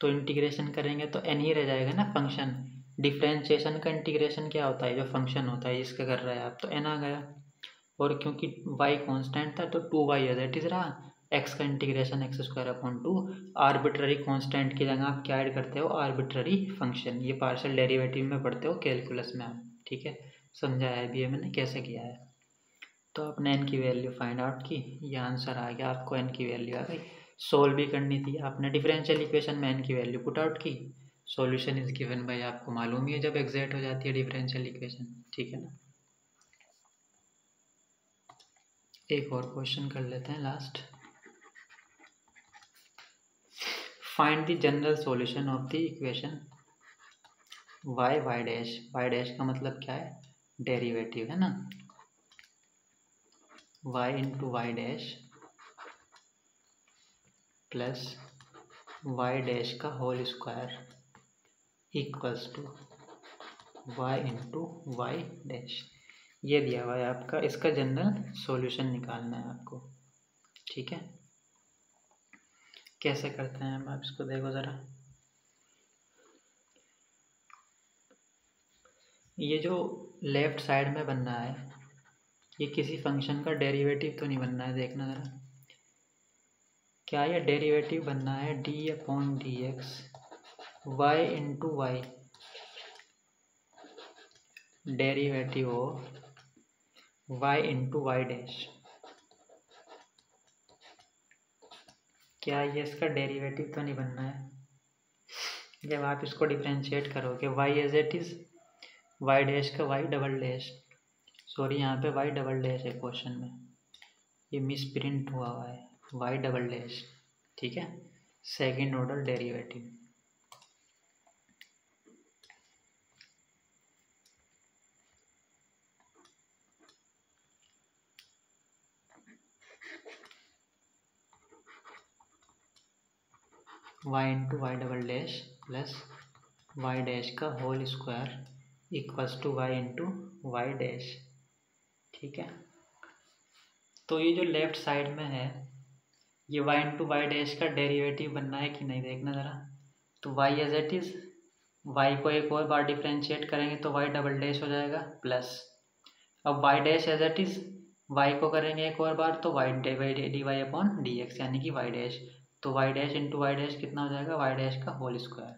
तो इंटीग्रेशन करेंगे तो n ही रह जाएगा ना फंक्शन। डिफ्रेंशिएशन का इंटीग्रेशन क्या होता है, जो फंक्शन होता है जिसका कर रहे हैं आप, तो n आ गया। और क्योंकि y कांस्टेंट था तो 2y एज इट इज रहा, x का इंटीग्रेशन x²/2, आर्बिट्ररी कांस्टेंट की जगह आप क्या ऐड करते हो, आर्बिट्ररी फंक्शन। ये पार्शियल डेरिवेटिव में पढ़ते हो कैलकुलस में आप, ठीक है, समझाया है भी मैंने कैसे किया है। तो आपने n की वैल्यू फाइंड आउट की, ये आंसर आ गया, आपको n की वैल्यू आ गई। सोल्व भी करनी थी आपने, डिफरेंशियल इक्वेशन में n की वैल्यू पुट आउट की, सॉल्यूशन इज गिवन बाय, आपको मालूम ही है जब एग्जैक्ट हो जाती है डिफरेंशियल इक्वेशन, ठीक है ना। एक और क्वेश्चन कर लेते हैं last. Find the general solution of the equation y dash, y dash का मतलब क्या है, डेरिवेटिव है ना, y into y dash plus y dash का whole square equals to y into y dash. ये दिया हुआ है आपका, इसका जनरल सॉल्यूशन निकालना है आपको, ठीक है। कैसे करते हैं हम, आप इसको देखो ज़रा। ये जो लेफ्ट साइड में बन रहा है, ये किसी फंक्शन का डेरिवेटिव तो नहीं बनना है, देखना ज़रा। क्या ये डेरिवेटिव बनना है d/dx y into y, derivative of y into y dash. क्या ये इसका डेरिवेटिव तो नहीं बनना है। जब आप इसको डिफ्रेंशिएट करोगे y as it is, y dash का वाई डबल डैश, सॉरी यहाँ पे वाई डबल डैश है क्वेश्चन में, ये मिस प्रिंट हुआ है, वाई डबल डैश, ठीक है, second order derivative. Y into y double dash plus y dash का whole square equals to y into y dash, ठीक है। तो ये जो लेफ्ट साइड में है, ये y इंटू वाई डैश का डेरिवेटिव बनना है कि नहीं, देखना ज़रा। तो y as it is, y को एक और बार डिफ्रेंशिएट करेंगे तो y डबल डैश हो जाएगा प्लस, अब y dash as it is, y को करेंगे एक और बार तो y dy/dx यानी कि y डैश, तो y dash into y dash कितना हो जाएगा, y डैश का whole square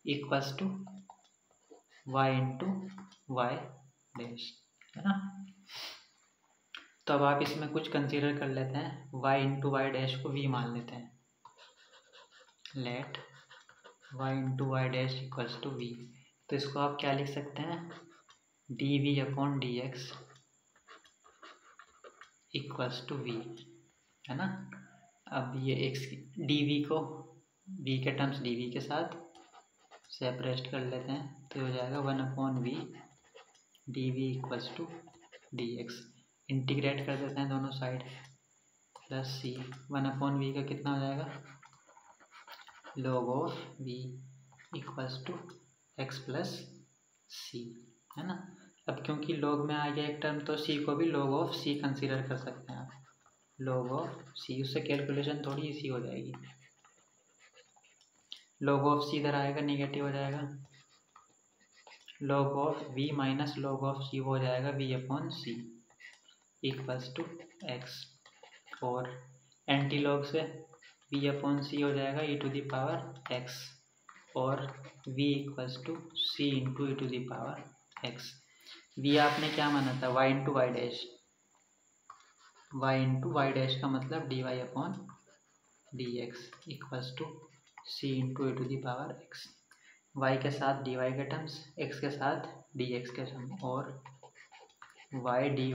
equals to y into y dash, है ना। तो अब आप इसमें कुछ कंसीडर कर लेते हैं, y इंटू वाई डैश को v मान लेते हैं, let y into y dash equals to v। तो इसको आप क्या लिख सकते हैं, dv/dx इक्वल्स टू v, है ना। अब ये x dv को v के टर्म्स dv के साथ सेपरेट कर लेते हैं, तो हो जाएगा 1/v dv equals to dx। Integrate कर देते हैं दोनों साइड, प्लस c 1/v का कितना हो जाएगा, log of v equals to x plus c, है ना। अब क्योंकि log में आ गया एक टर्म, तो c को भी log ऑफ c कंसीडर कर सकते हैं आप, log ऑफ c, उससे कैलकुलेशन थोड़ी इजी हो जाएगी। log ऑफ c इधर आएगा, निगेटिव हो जाएगा, log of v minus log of c हो जाएगा v/c इक्वल्स टू x, और एंटी लॉग से v/c हो जाएगा e⁻x, और v equals to c into e⁻x। v आपने क्या माना था, y into y dash, y into y dash का मतलब dy/dx equals to c into e⁻x, y के साथ dy के टर्म्स, x के साथ dx के टर्म, और y dy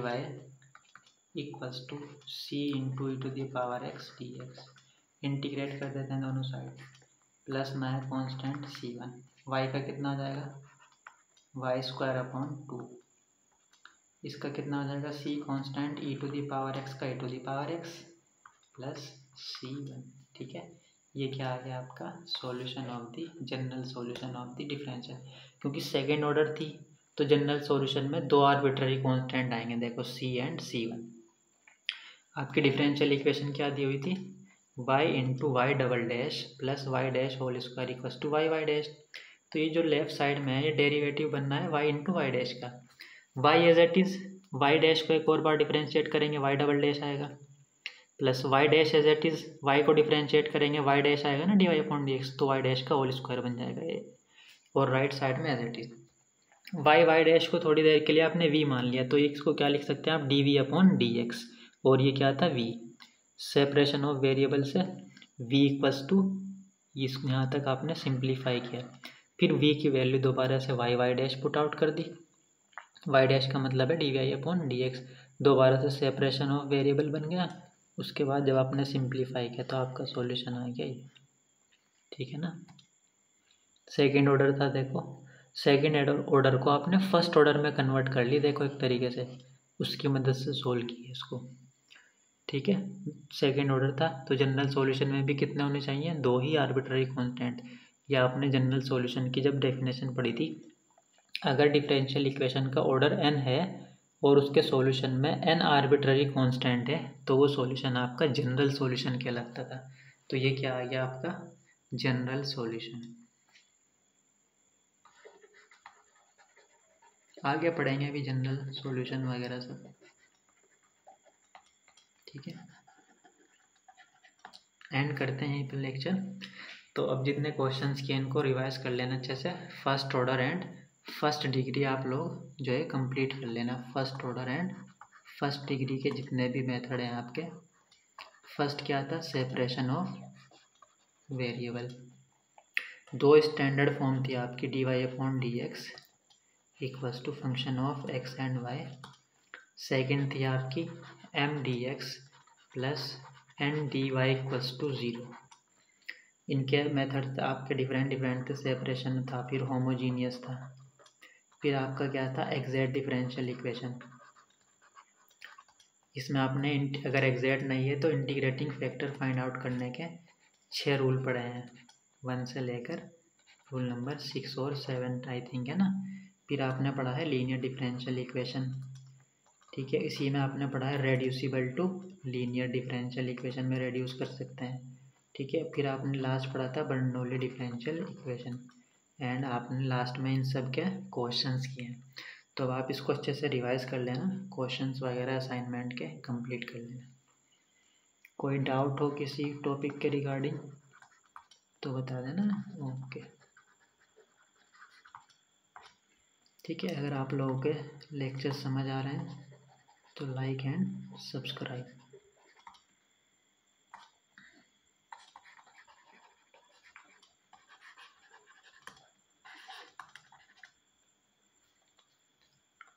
equals to c into e⁻x dx। Integrate कर देते हैं दोनों साइड, प्लस में है कॉन्स्टेंट c1, y का कितना हो जाएगा, y²/2, इसका कितना हो जाएगा, c कांस्टेंट e⁻x का e⁻x प्लस c1, ठीक है। ये क्या आ गया आपका solution of the general solution of the differential. क्योंकि सेकेंड ऑर्डर थी तो जनरल सॉल्यूशन में दो आर्बिट्ररी कांस्टेंट आएंगे, देखो सी एंड C1। आपकी डिफरेंशियल इक्वेशन क्या दी हुई थी, y into y double dash plus y dash whole square equals to y y dash. तो ये जो लेफ्ट साइड में है ये डेरिवेटिव बनना है y इंटू वाई डैश का। y as it is y dash को एक और बार डिफरेंशिएट करेंगे y डबल डैश आएगा, plus y dash as it is y को डिफरेंशिएट करेंगे y डैश आएगा ना d y upon d x, तो y डैश का होल स्क्वायर बन जाएगा ये। और राइट साइड में as it is y dash को थोड़ी देर के लिए आपने v मान लिया, तो इसको क्या लिख सकते हैं आप d v upon d x, और ये क्या था v। सेपरेशन ऑफ वेरिएबल से v इक्वल्स टू इस यहाँ तक आपने सिंप्लीफाई किया, फिर v की वैल्यू दोबारा से वाई डैश पुट आउट कर दी, वाई डैश का मतलब है d y upon d x, दोबारा से सेपरेशन ऑफ वेरिएबल बन गया। उसके बाद जब आपने सिंप्लीफाई किया तो आपका सॉल्यूशन आ गया ये, ठीक है ना। सेकेंड ऑर्डर था, देखो सेकेंड ऑर्डर को आपने फर्स्ट ऑर्डर में कन्वर्ट कर ली, देखो एक तरीके से उसकी मदद से सोल्व किया इसको, ठीक है। सेकेंड ऑर्डर था तो जनरल सॉल्यूशन में भी कितने होने चाहिए, दो ही आर्बिट्ररी कांस्टेंट। या आपने जनरल सॉल्यूशन की जब डेफिनेशन पढ़ी थी, अगर डिफरेंशियल इक्वेशन का ऑर्डर n है और उसके सॉल्यूशन में n आर्बिट्ररी कांस्टेंट है तो वो सॉल्यूशन आपका जनरल सॉल्यूशन कहलाता था। तो ये क्या आ गया आपका जनरल सॉल्यूशन। आगे पढ़ेंगे अभी जनरल सॉल्यूशन वगैरह सब, ठीक है। एंड करते हैं पर लेक्चर। तो अब जितने क्वेश्चंस किए इनको रिवाइज कर लेना अच्छे से, first order and first degree आप लोग जो है कंप्लीट कर लेना। First order and first degree के जितने भी मेथड हैं आपके, फर्स्ट क्या था सेपरेशन ऑफ वेरिएबल, दो स्टैंडर्ड फॉर्म थी आपकी d y upon d x equals to function of x and y. Second थी आपकी M D x plus N D Y equals to 0। इनके मेथड आपके डिफरेंट थे, सेपरेशन था, फिर होमोजीनियस था, फिर आपका क्या था एग्जैक्ट डिफरेंशियल इक्वेशन। इसमें आपने अगर एग्जैक्ट नहीं है तो इंटीग्रेटिंग फैक्टर फाइंड आउट करने के 6 रूल पढ़े हैं, 1 से लेकर रूल नंबर 6 और 7 आई थिंक है ना। फिर आपने पढ़ा है लीनियर डिफरेंशियल इक्वेशन, ठीक है। इसी में आपने पढ़ा है reducible to linear differential equation में रेड्यूस कर सकते हैं, ठीक है। फिर आपने लास्ट पढ़ा था बर्नौली डिफरेंशियल इक्वेशन, एंड आपने लास्ट में इन सब के क्वेश्चंस किए हैं। तो अब आप इसको अच्छे से रिवाइज कर लेना, क्वेश्चंस वगैरह असाइनमेंट के कंप्लीट कर लेना। कोई डाउट हो किसी टॉपिक के रिगार्डिंग तो बता देना, ओके ठीक है। अगर आप लोगों के लेक्चर समझ आ रहे हैं तो लाइक एंड सब्सक्राइब।